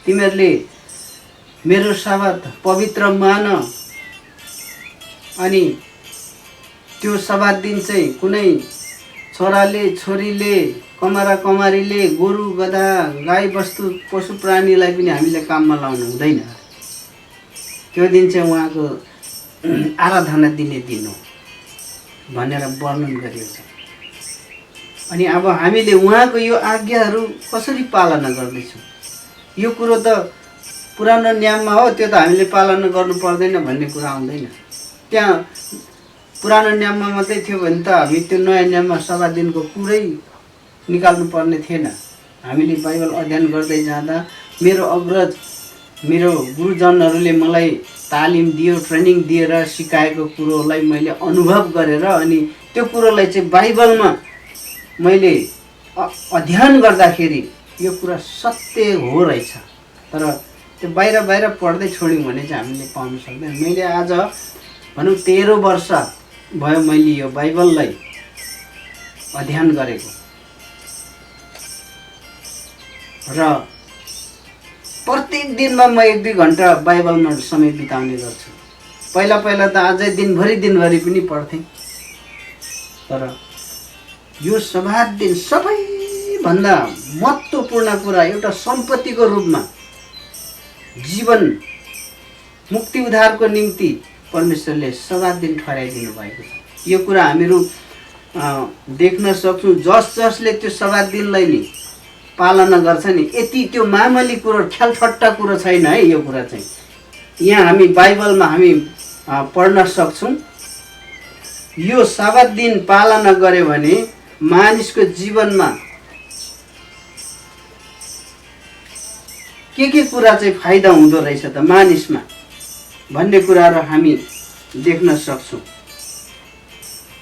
A: तिमीहरूले मेरो सब्बात पवित्र मान। अनि त्यो सब्बात दिन चाहिँ कुनै छोराले छोरीले कमारा कमारीले गोरु गधा गाई वस्तु पशु प्राणीलाई पनि हामीले काममा लाउनु हुँदैन। त्यो दिन चाहिँ उहाँको आराधना दिने दिन हो भनेर वर्णन गरिएको छ। अनि अब हामीले उहाँको यो आज्ञाहरू कसरी पालना गर्दैछौँ? यो कुरो त पुरानो नियममा हो, त्यो त हामीले पालना गर्नु पर्दैन भन्ने कुरा आउँदैन। त्यहाँ पुरानो नियममा मात्रै थियो भने त हामी त्यो नयाँ नियममा सभा दिनको कुरै निकाल्नु पर्ने थिएन। हामीले बाइबल अध्ययन गर्दै जाँदा मेरो अग्रज मेरो गुरुजनहरूले मलाई तालिम दियो, ट्रेनिङ दिएर सिकाएको कुरोलाई मैले अनुभव गरेर अनि त्यो कुरोलाई चाहिँ बाइबलमा मैले अध्ययन गर्दाखेरि यो कुरा सत्य हो रहेछ। तर त्यो बाहिर बाहिर पढ्दै छोड्यौँ भने चाहिँ हामीले पाउन सक्दैन। मैले आज भनौँ 13 वर्ष भयो मैले यो बाइबललाई अध्ययन गरेको र प्रत्येक दिनमा म 1-2 घन्टा बाइबलमा समय बिताउने गर्छु। पहिला पहिला त अझै दिनभरि पनि पढ्थेँ। तर यो सब्बात दिन सबैभन्दा महत्त्वपूर्ण कुरा एउटा सम्पत्तिको रूपमा जीवन मुक्ति उद्धारको निम्ति परमेश्वरले सब्बात दिन ठहराइदिनु भएको छ। यो कुरा हामीहरू देख्न सक्छौँ। जसले त्यो सब्बात दिनलाई नि पालना गर्छ नि, यति त्यो मामुली कुरो ख्यालठट्टा कुरो छैन है। यो कुरा चाहिँ यहाँ हामी बाइबलमा हामी पढ्न सक्छौँ। यो सब्बात दिन पालना गर्यो भने मानिसको जीवनमा के कुरा चाहिँ फाइदा हुँदो रहेछ त मानिसमा भन्ने कुराहरू हामी देख्न सक्छौँ।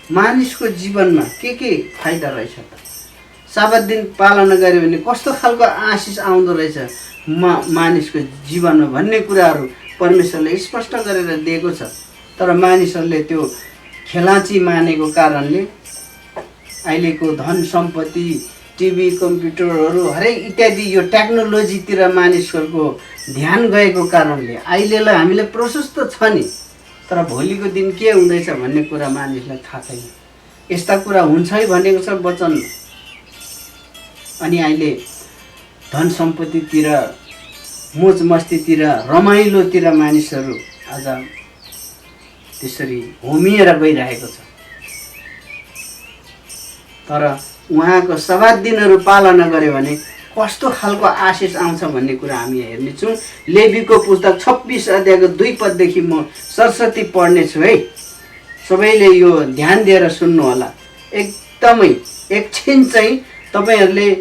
A: मानिसको जीवनमा के फाइदा रहेछ त? सब्बात दिन पालना गर्यो भने कस्तो खालको आशिष आउँदो रहेछ मानिसको जीवनमा भन्ने कुराहरू परमेश्वरले स्पष्ट गरेर दिएको छ। तर मानिसहरूले त्यो खेलाँची मानेको कारणले अहिलेको धन सम्पत्ति, टिभी, कम्प्युटरहरू हरेक इत्यादि यो टेक्नोलोजीतिर मानिसहरूको ध्यान गएको कारणले अहिलेलाई हामीले प्रशस्त छ नि, तर भोलिको दिन के हुँदैछ भन्ने कुरा मानिसलाई थाहा छैन। यस्ता कुरा हुन्छ है भनेको छ वचन। अनि अहिले धन सम्पत्तितिर, मोज मस्तीतिर, रमाइलोतिर मानिसहरू आज त्यसरी होमिएर गइरहेको छ। तर उहाँको सब्बात दिनहरू पालना गर्यो भने कस्तो खालको आशिष आउँछ भन्ने कुरा हामी हेर्नेछौँ। लेवीको पुस्तक 26 अध्यायको 2 पददेखि म सरस्वती पढ्नेछु है। सबैले यो ध्यान दिएर सुन्नु होला। एकदमै एकछिन चाहिँ तपाईहरूले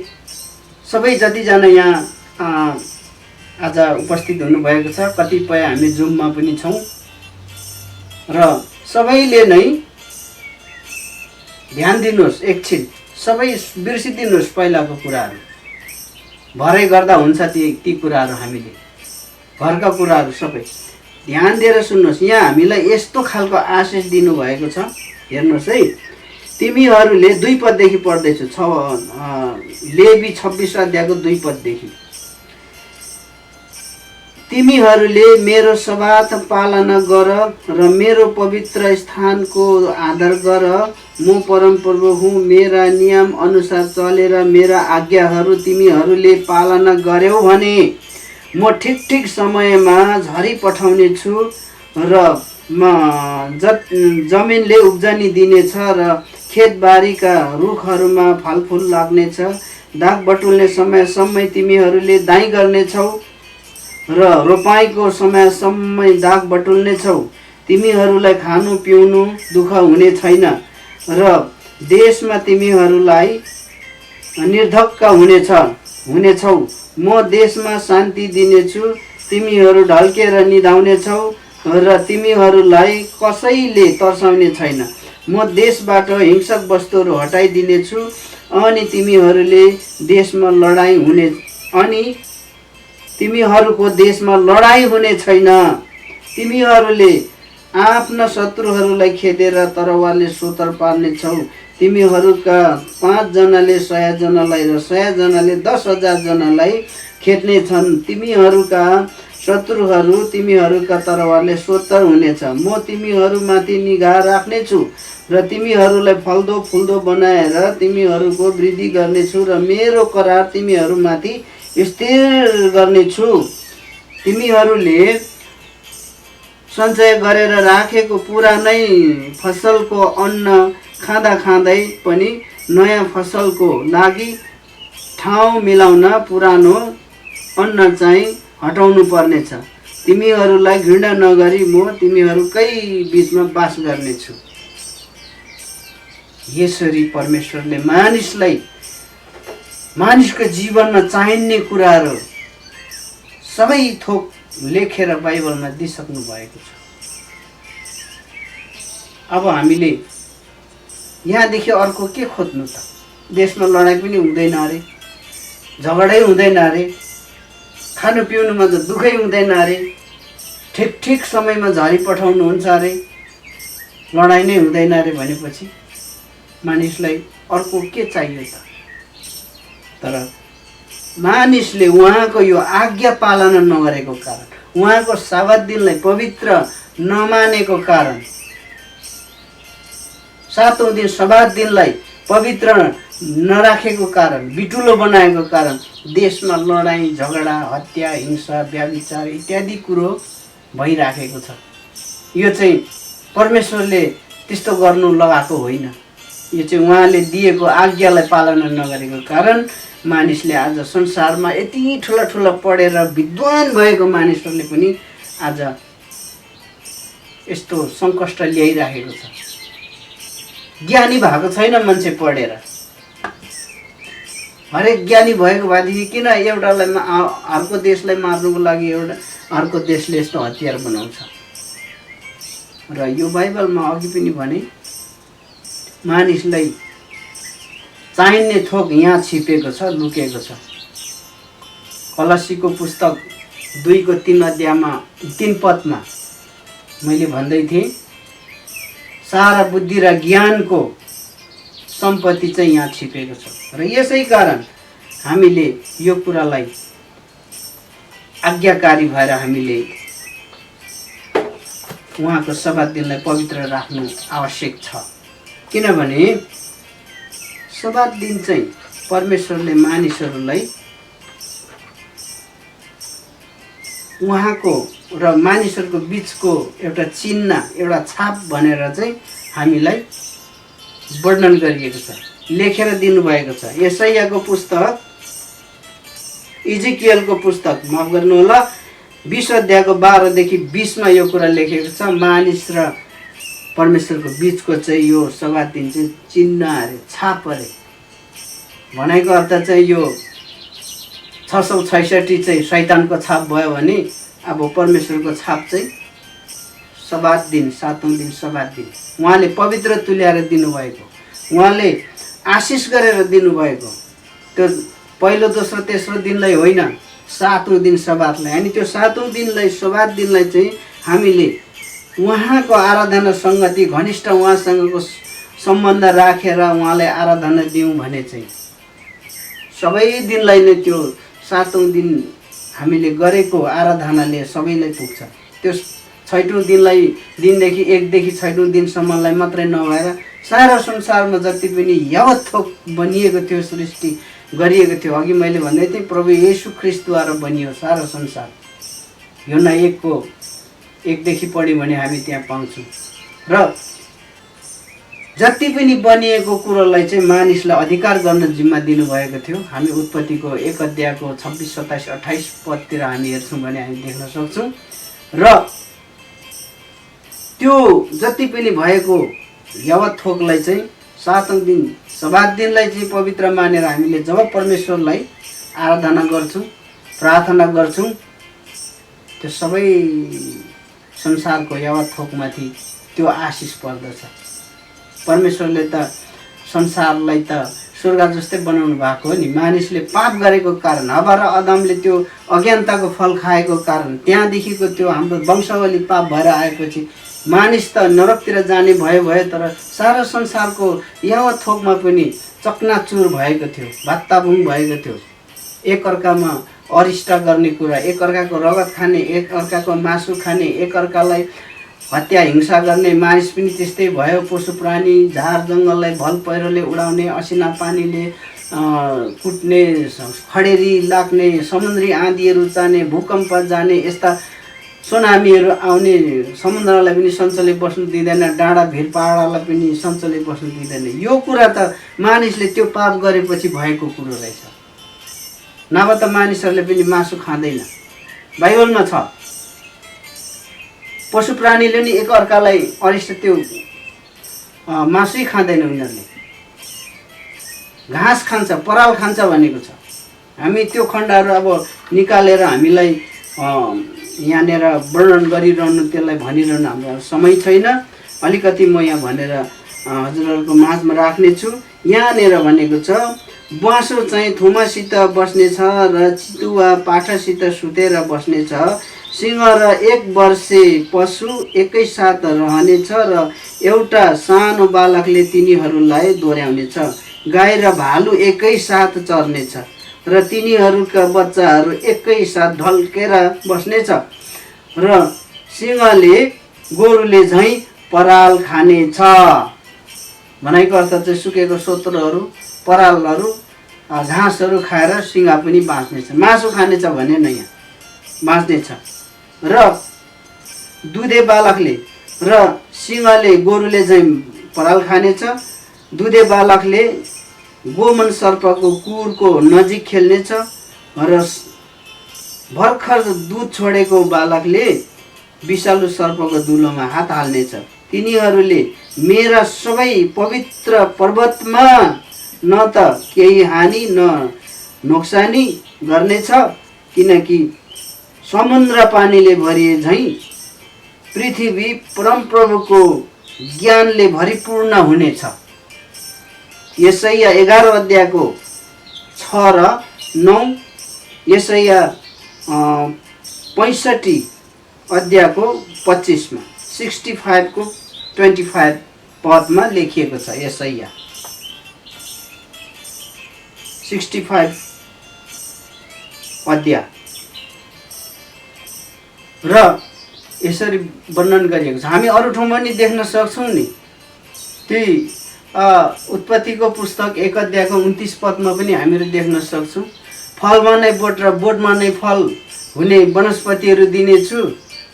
A: सबै जतिजना यहाँ आज उपस्थित हुनुभएको छ, कतिपय हामी जुममा पनि छौँ र सबैले नै ध्यान दिनुहोस्। एकछिन सबै बिर्सिदिनुहोस् पहिलाको कुराहरू। भरै गर्दा हुन्छ ती कुराहरू, हामीले घरका कुराहरू सबै ध्यान दिएर सुन्नुहोस्। यहाँ हामीलाई यस्तो खालको आशिष दिनुभएको छ। हेर्नुहोस् है, तिमीहरूले 2 पददेखि पढ्दैछु। लेवी 26 अध्यायको 2 पददेखि। तिमीहरूले मेरो सब्बात पालना गर र मेरो पवित्र स्थानको आदर गर। म परमप्रभु हुँ। मेरा नियम अनुसार चलेर मेरा आज्ञाहरू तिमीहरूले पालना गर्यौ भने म ठिक समयमा झरी पठाउने छु र जमिनले उब्जनी दिनेछ र खेतबारीका रुखहरूमा फलफुल लाग्नेछ। दाग बटुल्ने समयसम्म तिमीहरूले दाइँ गर्नेछौ र रोपाइँको समयसम्म दाग बटुल्नेछौ। तिमीहरूलाई खानु पिउनु दुःख हुने छैन र देशमा तिमीहरूलाई निर्धक्क हुनेछौ। म देशमा शान्ति दिनेछु। तिमीहरू ढल्केर निदाउनेछौ र तिमीहरूलाई कसैले तर्साउने छैन। म देशबाट हिंसक वस्तुहरू हटाइदिनेछु अनि तिमीहरूको देशमा लडाइँ हुने छैन। तिमीहरूले आफ्ना शत्रुहरूलाई खेदेर तरवारले सोतर पार्नेछौ। तिमीहरूका 5 जनाले 100 जनालाई र 100 जनाले 10,000 जनालाई खेद्ने छन्। तिमीहरूका शत्रुहरू तिमीहरूका तरवारले सोत्तर हुनेछ। म तिमीहरूमाथि निगाह राख्नेछु र तिमीहरूलाई फल्दो फुल्दो बनाएर तिमीहरूको वृद्धि गर्नेछु र मेरो करार तिमीहरूमाथि स्थिर गर्नेछु। तिमीहरूले सञ्चय गरेर राखेको पुरानै फसलको अन्न खाँदा खाँदै पनि नयाँ फसलको लागि ठाउँ मिलाउन पुरानो अन्न चाहिँ हटाउनु पर्नेछ। तिमीहरूलाई घृणा नगरी म तिमीहरूकै बिचमा बास गर्नेछु। यसरी परमेश्वरले मानिसको जीवनमा चाहिने कुराहरू सबै थोक लेखेर बाइबलमा दिइसक्नु भएको छ। अब हामीले यहाँदेखि अर्को के खोज्नु त? देशमा लडाइँ पनि हुँदैन अरे, झगडै हुँदैन अरे, खानु पिउनुमा त दुःखै हुँदैन अरे, ठिक ठिक समयमा झरी पठाउनुहुन्छ अरे, लडाइँ नै हुँदैन अरे भनेपछि मानिसलाई अर्को के चाहियो त? तर मानिसले उहाँको यो आज्ञा पालना नगरेको कारण, उहाँको साबत दिनलाई पवित्र नमानेको कारण, सातौं दिन सबात दिनलाई पवित्र नराखेको कारण, बिटुलो बनाएको कारण देशमा लडाइँ झगडा हत्या हिंसा व्यभिचार इत्यादि कुरो भइराखेको छ। यो चाहिँ परमेश्वरले त्यस्तो गर्नु लगाएको होइन। यो चाहिँ उहाँले दिएको आज्ञालाई पालना नगरेको कारण मानिसले आज संसारमा यति ठुला ठुला पढेर विद्वान भएको मानिसहरूले पनि आज यस्तो सङ्कष्ट ल्याइराखेको छ। ज्ञानी भएको छैन मान्छे पढेर। हरेक ज्ञानी भएको भएदेखि किन एउटालाई अर्को देशलाई मार्नुको लागि एउटा अर्को देशले यस्तो हतियार बनाउँछ? र यो बाइबलमा अघि पनि भने मानिसलाई चाहिने थोक यहाँ छिपेको छ, लुकेको छ। कलसीको पुस्तक 2:3 अध्यायमा 3 पदमा मैले भन्दै थिएँ, सारा बुद्धि र ज्ञानको सम्पत्ति चाहिँ यहाँ छिपेको छ। र यसै कारण हामीले यो कुरालाई आज्ञाकारी भएर हामीले उहाँको सबात दिनलाई पवित्र राख्नु आवश्यक छ। किनभने सबात दिन चाहिँ परमेश्वरले मानिसहरूलाई उहाँको र मानिसहरूको बिचको एउटा चिन्ह, एउटा छाप भनेर चाहिँ हामीलाई वर्णन गरिएको छ, लेखेर दिनुभएको छ। यशायाको पुस्तक, इजिकियलको पुस्तक माफ गर्नुहोला 20 अध्यायको 12 देखि 20 मा यो कुरा लेखेको छ। मानिस र परमेश्वरको बिचको चाहिँ यो सबात दिन चाहिँ चिन्ह अरे, छाप अरे। भनेको अर्थ चाहिँ यो 666 चाहिँ शैतानको छाप भयो भने अब परमेश्वरको छाप चाहिँ सबात दिन, सातौं दिन सबात दिन उहाँले पवित्र तुल्याएर दिनुभएको, उहाँले आशिष गरेर दिनुभएको, त्यो पहिलो दोस्रो तेस्रो दिनलाई होइन, सातौं दिन सबातलाई। अनि त्यो सातौं दिनलाई सबात दिनलाई चाहिँ हामीले उहाँको आराधना सङ्गति घनिष्ठ उहाँसँगको सम्बन्ध राखेर उहाँलाई आराधना दिउँ भने चाहिँ सबै दिनलाई नै त्यो सातौं दिन हामीले गरेको आराधनाले सबैलाई पुग्छ। त्यो छैटौं दिनदेखि 1 देखि छैटौं दिनसम्मलाई मात्रै नभएर सारा संसारमा जति पनि यावत थोक बनिएको थियो, सृष्टि गरिएको थियो, अघि मैले भन्दै थिएँ प्रभु येशू ख्रिस्टद्वारा बनियो सारा संसार। योना 1 देखि पढ्यौँ भने हामी त्यहाँ पाउँछौँ। र जति पनि बनिएको कुरोलाई चाहिँ मानिसलाई अधिकार गर्न जिम्मा दिनुभएको थियो। हामी उत्पत्तिको 1 अध्यायको 26, 27, 28 पदतिर हामी हेर्छौँ भने हामी देख्न सक्छौँ। र त्यो जति पनि भएको यावत थोकलाई चाहिँ सातौं दिन सबात दिनलाई चाहिँ पवित्र मानेर हामीले जब परमेश्वरलाई आराधना गर्छौँ, प्रार्थना गर्छौँ, त्यो सबै संसारको यावत थोकमाथि त्यो आशिष पर्दछ। परमेश्वरले त संसारलाई त स्वर्ग जस्तै बनाउनु भएको हो नि। मानिसले पाप गरेको कारण, हवा र अदमले त्यो अज्ञानताको फल खाएको कारण, त्यहाँदेखिको त्यो हाम्रो वंशावली पाप भएर आएपछि मानिस त नरकतिर जाने भयो, तर सारा संसारको यावत थोकमा पनि चकनाचुर भएको थियो, भात्ताभुङ भएको थियो, एकअर्कामा अरिष्ट गर्ने कुरा, एकअर्काको रगत खाने, एकअर्काको मासु खाने, एकअर्कालाई हत्या हिंसा गर्ने मानिस पनि त्यस्तै भयो। पशु प्राणी झार जङ्गललाई भल पहिरोले उडाउने, असिना पानीले कुट्ने, खडेरी लाग्ने, समुद्री आँधीहरू जाने, भूकम्प जाने, यस्ता सुनामीहरू आउने, समुद्रलाई पनि सञ्चले बस्नु दिँदैन, डाँडा भिर पहाडलाई पनि सञ्चले बस्नु दिँदैन। यो कुरा त मानिसले त्यो पाप गरेपछि भएको कुरो रहेछ। नभए त मानिसहरूले पनि मासु खाँदैन, बाइबलमा छ। पशु प्राणीले नि एकअर्कालाई अरिष्ट त्यो मासुै खाँदैन, उनीहरूले घाँस खान्छ, पराल खान्छ भनेको छ। हामी त्यो खण्डहरू अब निकालेर हामीलाई यहाँनिर वर्णन गरिरहनु, त्यसलाई भनिरहनु हाम्रो समय छैन। अलिकति म यहाँ भनेर हजुरहरूको माझमा राख्नेछु। यहाँनिर भनेको छ, ब्वाँसो चाहिँ थुमासित बस्नेछ र चितुवा पाठासित सुतेर बस्नेछ। सिंह र 1 वर्षे पशु एकैसाथ रहनेछ र एउटा सानो बालकले तिनीहरूलाई दोहोऱ्याउनेछ। गाई र भालु एकैसाथ चर्नेछ र तिनीहरूका बच्चाहरू एकैसाथ ढल्केर बस्नेछ र सिंहले गोरुले झैँ पराल खानेछ। भनाइको अर्थ चाहिँ सुकेको सोत्रहरू, परालहरू, घाँसहरू खाएर सिंह पनि बाँच्नेछ। मासु खानेछ भने न, यहाँ बाँच्नेछ। र दुधे बालकले र सिंहले गोरुले चाहिँ पराल खानेछ। दुधे बालकले गोमन सर्पको कुरको नजिक खेल्नेछ र भर्खर दुध छोडेको बालकले विषालु सर्पको दुलोमा हात हाल्नेछ। तिनीहरूले मेरा सबै पवित्र पर्वतमा न त केही हानि न नोक्सानी गर्नेछ, किनकि समुद्र पानीले भरिए झैँ पृथ्वी परमप्रभुको ज्ञानले भरिपूर्ण हुनेछ। यशाया 11 अध्यायको 6 र 9, यशाया 65 अध्यायको 25 मा 65 को 25 पदमा लेखिएको छ। यशाया 65 अध्याय र यसरी वर्णन गरिएको छ। हामी अरू ठाउँमा पनि देख्न सक्छौँ नि। त्यही उत्पत्तिको पुस्तक 1 अध्यायको 29 पदमा पनि हामीहरू देख्न सक्छौँ। फलमा नै बोट र बोटमा नै फल हुने वनस्पतिहरू दिनेछु,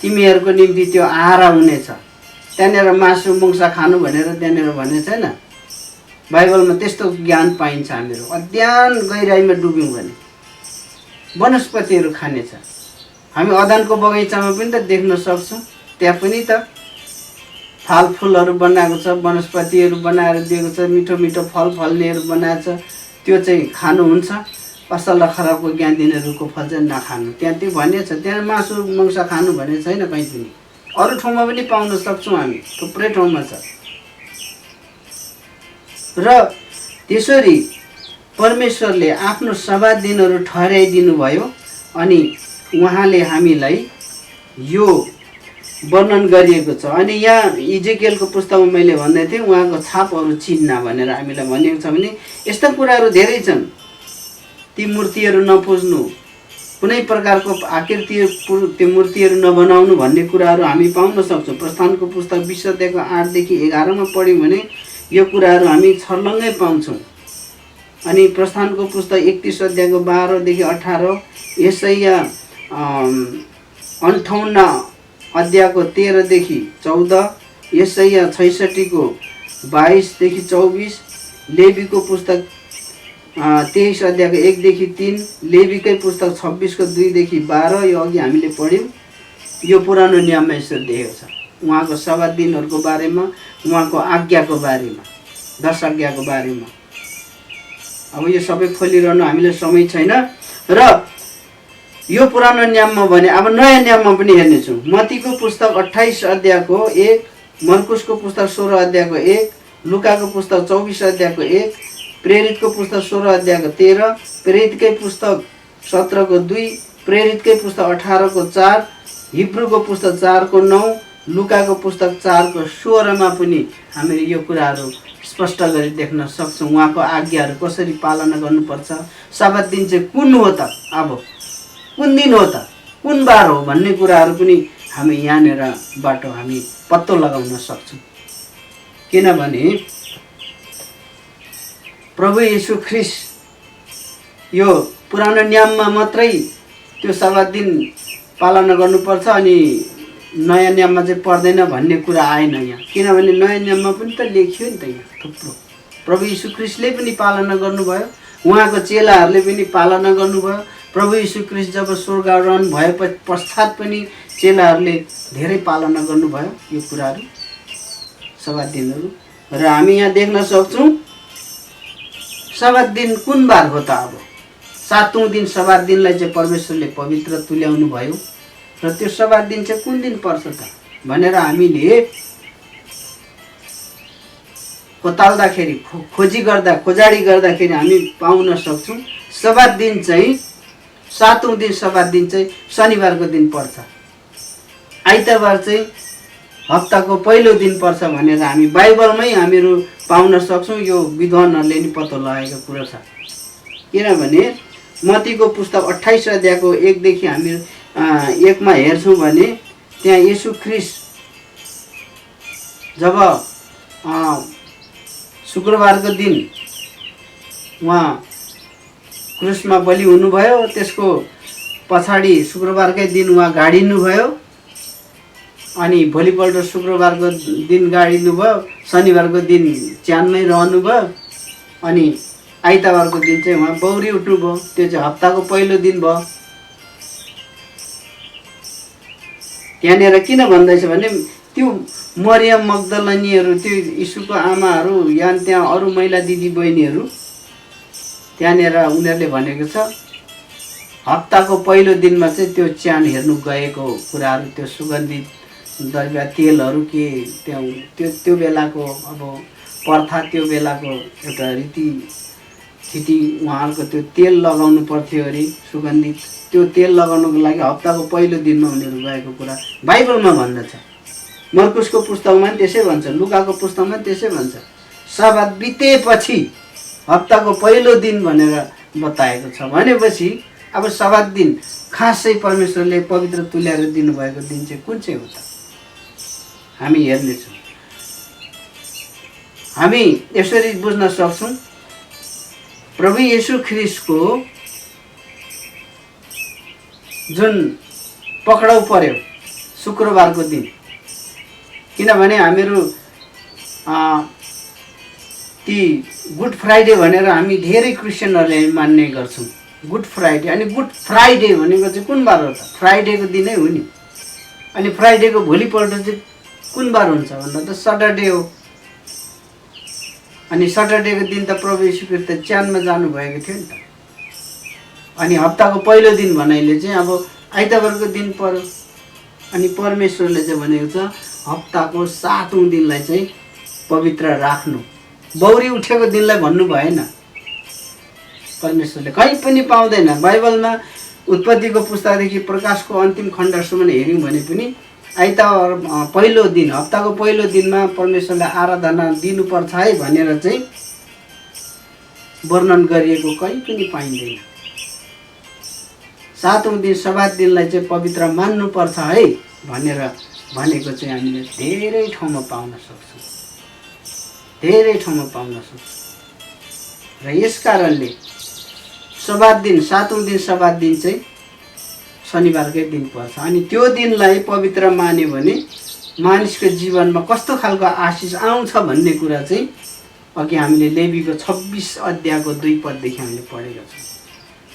A: तिमीहरूको निम्ति त्यो आहार हुनेछ। त्यहाँनिर मासु मुङ्सा खानु भनेर त्यहाँनिर भने छैन। बाइबलमा त्यस्तो ज्ञान पाइन्छ। हामीहरू अध्ययन गहिराइमा डुब्यौँ भने वनस्पतिहरू खानेछ। हामी अदनको बगैँचामा पनि त देख्न सक्छौँ, त्यहाँ पनि त फलफुलहरू बनाएको छ, वनस्पतिहरू बनाएर दिएको छ, मिठो मिठो फल फल्नेहरू बनाएको छ। त्यो चाहिँ खानुहुन्छ। असल र खराबको ज्ञान दिने रुखको फल चाहिँ नखानु, त्यहाँ त्यो भनिएको छ। त्यहाँ मासु मङ्स खानु भनेको छैन कहीँ पनि। अरू ठाउँमा पनि पाउन सक्छौँ हामी, थुप्रै ठाउँमा छ। र त्यसरी परमेश्वरले आफ्नो 7 दिनहरू ठहराइदिनु भयो अनि उहाँले हामीलाई यो वर्णन गरिएको छ। अनि यहाँ इजेकियलको पुस्तकमा मैले भन्दै थिएँ, उहाँको छापहरू चिन्ह भनेर हामीलाई भनिएको छ भने यस्ता कुराहरू धेरै छन्। ती मूर्तिहरू नपुज्नु, कुनै प्रकारको आकृति त्यो मूर्तिहरू नबनाउनु भन्ने कुराहरू हामी पाउन सक्छौँ। प्रस्थानको पुस्तक 20 अध्यायको 8 देखि 11 मा पढ्यौँ भने यो कुराहरू हामी छर्लङ्गै पाउँछौँ। अनि प्रस्थानको पुस्तक 31 अध्यायको 12 देखि 18, यशाया 58 अध्यायको 13 देखि 14, यशाया 66 को 22 देखि 24, लेवीको पुस्तक 23 अध्यायको 1 देखि 3, लेवीकै पुस्तक 26 को 2 देखि 12, यो अघि हामीले पढ्यौँ। यो पुरानो नियममा यसो दिएको छ, उहाँको 7 दिनहरूको बारेमा, उहाँको आज्ञाको बारेमा, 10 आज्ञाको बारेमा। अब यो सबै खोलिरहनु हामीले समय छैन। र यो पुरानो नियममा भने अब नयाँ नियममा पनि हेर्नेछौँ। मत्तीको पुस्तक 28 अध्यायको 1, मर्कुसको पुस्तक 16 अध्यायको 1, लुकाको पुस्तक 24 अध्यायको 1, प्रेरितको पुस्तक 16 अध्यायको 13, प्रेरितकै पुस्तक 17 को 2, प्रेरितकै पुस्तक 18 को 4, हिब्रूको पुस्तक 4 को 9, लुकाको पुस्तक 4 को 16 मा पनि हामीले यो कुराहरू स्पष्ट गरी देख्न सक्छौँ। उहाँको आज्ञाहरू कसरी पालना गर्नुपर्छ, 7 दिन चाहिँ कुन हो त। अब कुन दिन हो त, कुन बार हो भन्ने कुराहरू पनि हामी यहाँनिरबाट हामी पत्तो लगाउन सक्छौँ। किनभने प्रभु येशू ख्रीष्ट यो पुरानो नियममा मात्रै त्यो सब्बात दिन पालना गर्नुपर्छ अनि नयाँ नियममा चाहिँ पर्दैन भन्ने कुरा आएन यहाँ। किनभने नयाँ नियममा पनि त लेखियो नि त यहाँ थुप्रो। प्रभु येशू ख्रीष्टले पनि पालना गर्नुभयो, उहाँको चेलाहरूले पनि पालना गर्नुभयो। प्रभु येशू ख्रीष्ट जब स्वर्गारोहण भए पश्चात पनि चेलाहरूले धेरै पालना गर्नुभयो यो कुराहरू, सब्बात दिनहरू। र हामी यहाँ देख्न सक्छौँ सब्बात दिन कुन बार हो त। अब 7औं दिन सब्बात दिनलाई चाहिँ परमेश्वरले पवित्र तुल्याउनु भयो र त्यो सब्बात दिन चाहिँ कुन दिन पर्छ त भनेर हामीले खोताल्दाखेरि खोजाडी गर्दाखेरि हामी पाउन सक्छौँ। सब्बात दिन चाहिँ 7औं दिन सब्बात दिन चाहिँ शनिबारको दिन पर्छ, आइतबार चाहिँ हप्ताको पहिलो दिन पर्छ भनेर हामी बाइबलमै हामीहरू पाउन सक्छौँ। यो विद्वानहरूले नि पत्तो लगाएको कुरा छ। किनभने मत्तीको पुस्तक 28 अध्यायको 1 देखि हामी 1 मा हेर्छौँ भने त्यहाँ येशू ख्रीष्ट जब शुक्रबारको दिन उहाँ क्रुसमा बलि हुनुभयो, त्यसको पछाडि शुक्रबारकै दिन उहाँ गाडिनुभयो अनि भोलिपल्ट शुक्रबारको दिन गाडिनुभयो, शनिबारको दिन च्यानमै रहनुभयो अनि आइतबारको दिन चाहिँ उहाँ बौरी उठ्नुभयो। त्यो चाहिँ हप्ताको पहिलो दिन भयो। त्यहाँनिर किन भन्दैछ भने त्यो मरियम मग्दलिनीहरू, त्यो यीशुको आमाहरू या त्यहाँ अरू महिला दिदी बहिनीहरू त्यहाँनिर उनीहरूले भनेको छ हप्ताको पहिलो दिनमा चाहिँ त्यो च्यान हेर्नु गएको कुराहरू, त्यो सुगन्धित द्रव्य तेलहरू के त्यो बेलाको अब प्रथा, त्यो बेलाको एउटा रीतिथिति उहाँहरूको त्यो तेल लगाउनु पर्थ्यो अरे सुगन्धित। त्यो तेल लगाउनुको लागि हप्ताको पहिलो दिनमा उनीहरू गएको कुरा बाइबलमा भन्दछ। मर्कुसको पुस्तकमा पनि त्यसै भन्छ, लुकाको पुस्तकमा पनि त्यसै भन्छ। सब्बात बितेपछि हप्ताको पहिलो दिन भनेर बताएको छ। भनेपछि अब सब्बात दिन खासै परमेश्वरले पवित्र तुल्याएर दिनुभएको दिन चाहिँ कुन चाहिँ हो त हामी हेर्नेछौँ। हामी यसरी बुझ्न सक्छौँ प्रभु येशू ख्रीष्टको जुन पक्राउ पर्यो शुक्रबारको दिन, किनभने हामीहरू ती गुड फ्राइडे भनेर हामी धेरै क्रिस्चियनहरूले मान्ने गर्छौँ। गुड फ्राइडे, अनि गुड फ्राइडे भनेको चाहिँ कुन बार हो त? फ्राइडेको दिनै हो नि। अनि फ्राइडेको भोलिपल्ट चाहिँ कुन बार हुन्छ भन्दा त सटरडे हो। अनि सटरडेको दिन त प्रभु येशू ख्रीष्ट च्यानमा जानुभएको थियो नि त। अनि हप्ताको पहिलो दिन भन्नाले चाहिँ अब आइतबारको दिन पर्यो। अनि परमेश्वरले चाहिँ भनेको छ हप्ताको 7औं दिनलाई चाहिँ पवित्र राख्नु। बौरी उठेको दिनलाई भन्नु भएन परमेश्वरले, कहीँ पनि पाउँदैन बाइबलमा। उत्पत्तिको पुस्तकदेखि प्रकाशको अन्तिम खण्डसम्म हेऱ्यौँ भने पनि आइतबार पहिलो दिन, हप्ताको पहिलो दिनमा परमेश्वरले आराधना दिनुपर्छ है भनेर चाहिँ वर्णन गरिएको कहीँ पनि पाइँदैन। 7औं दिन सब्बात दिनलाई चाहिँ पवित्र मान्नुपर्छ है भनेर भनेको चाहिँ हामीले धेरै ठाउँमा पाउन सक्छौँ, धेरै ठाउँमा पाउन सक्छौँ। र यस कारणले सब्बात दिन, 7औं दिन सब्बात दिन चाहिँ शनिबारकै दिन पर्छ। अनि त्यो दिनलाई पवित्र मान्यो भने मानिसको जीवनमा कस्तो खालको आशिष आउँछ भन्ने कुरा चाहिँ अघि हामीले लेवीको 26 अध्यायको 2 पददेखि हामीले पढेका छौँ।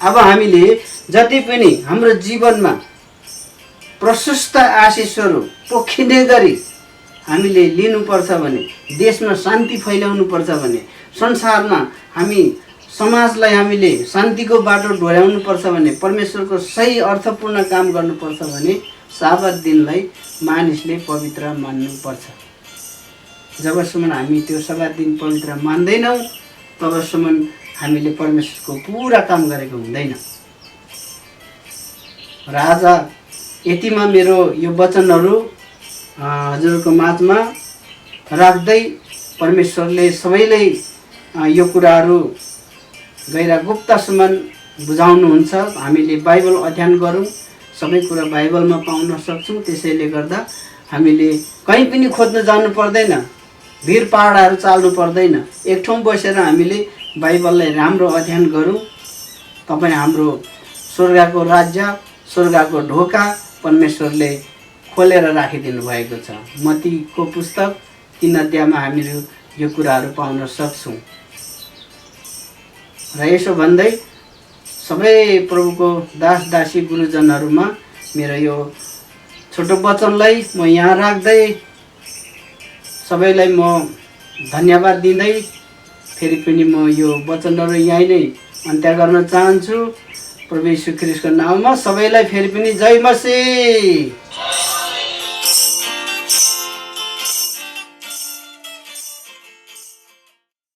A: अब हामीले जति पनि हाम्रो जीवनमा प्रशस्त आशिषहरू पोखिने गरी हामीले लिनुपर्छ भने, देशमा शान्ति फैलाउनु पर्छ भने, संसारमा हामी समाजलाई हामीले शान्तिको बाटो डोर्याउनु पर्छ भने, परमेश्वरको सही अर्थपूर्ण काम गर्नुपर्छ भने सब्बात दिनलाई मानिसले पवित्र मान्नुपर्छ। जबसम्म हामी त्यो सब्बात दिन पवित्र मान्दैनौँ तबसम्म हामीले परमेश्वरको पुरा काम गरेको हुँदैन। र आज यतिमा मेरो यो वचनहरू हजुरको माझमा राख्दै परमेश्वरले सबैलाई यो कुराहरू गैर गुप्तसम्म बुझाउनुहुन्छ। हामीले बाइबल अध्ययन गरौँ, सबै कुरा बाइबलमा पाउन सक्छौँ। त्यसैले गर्दा हामीले कहीँ पनि खोज्न जानु पर्दैन, भिर पहाडहरू चाल्नु पर्दैन। एक ठाउँ बसेर हामीले बाइबललाई राम्रो अध्ययन गरौँ। तपाईँ हाम्रो स्वर्गको राज्य, स्वर्गको ढोका परमेश्वरले खोलेर राखिदिनु भएको छ। मत्तीको पुस्तक 3 अध्यायमा हामीहरू यो कुराहरू पाउन सक्छौँ। र यसो भन्दै सबै प्रभुको दास दासी गुरुजनहरूमा मेरो यो छोटो वचनलाई म यहाँ राख्दै सबैलाई म धन्यवाद दिँदै फेरि पनि म यो वचनहरू यहीँ नै अन्त्य गर्न चाहन्छु। प्रभु यीशु ख्रीष्टको नाममा सबैलाई फेरि पनि जय मसीह।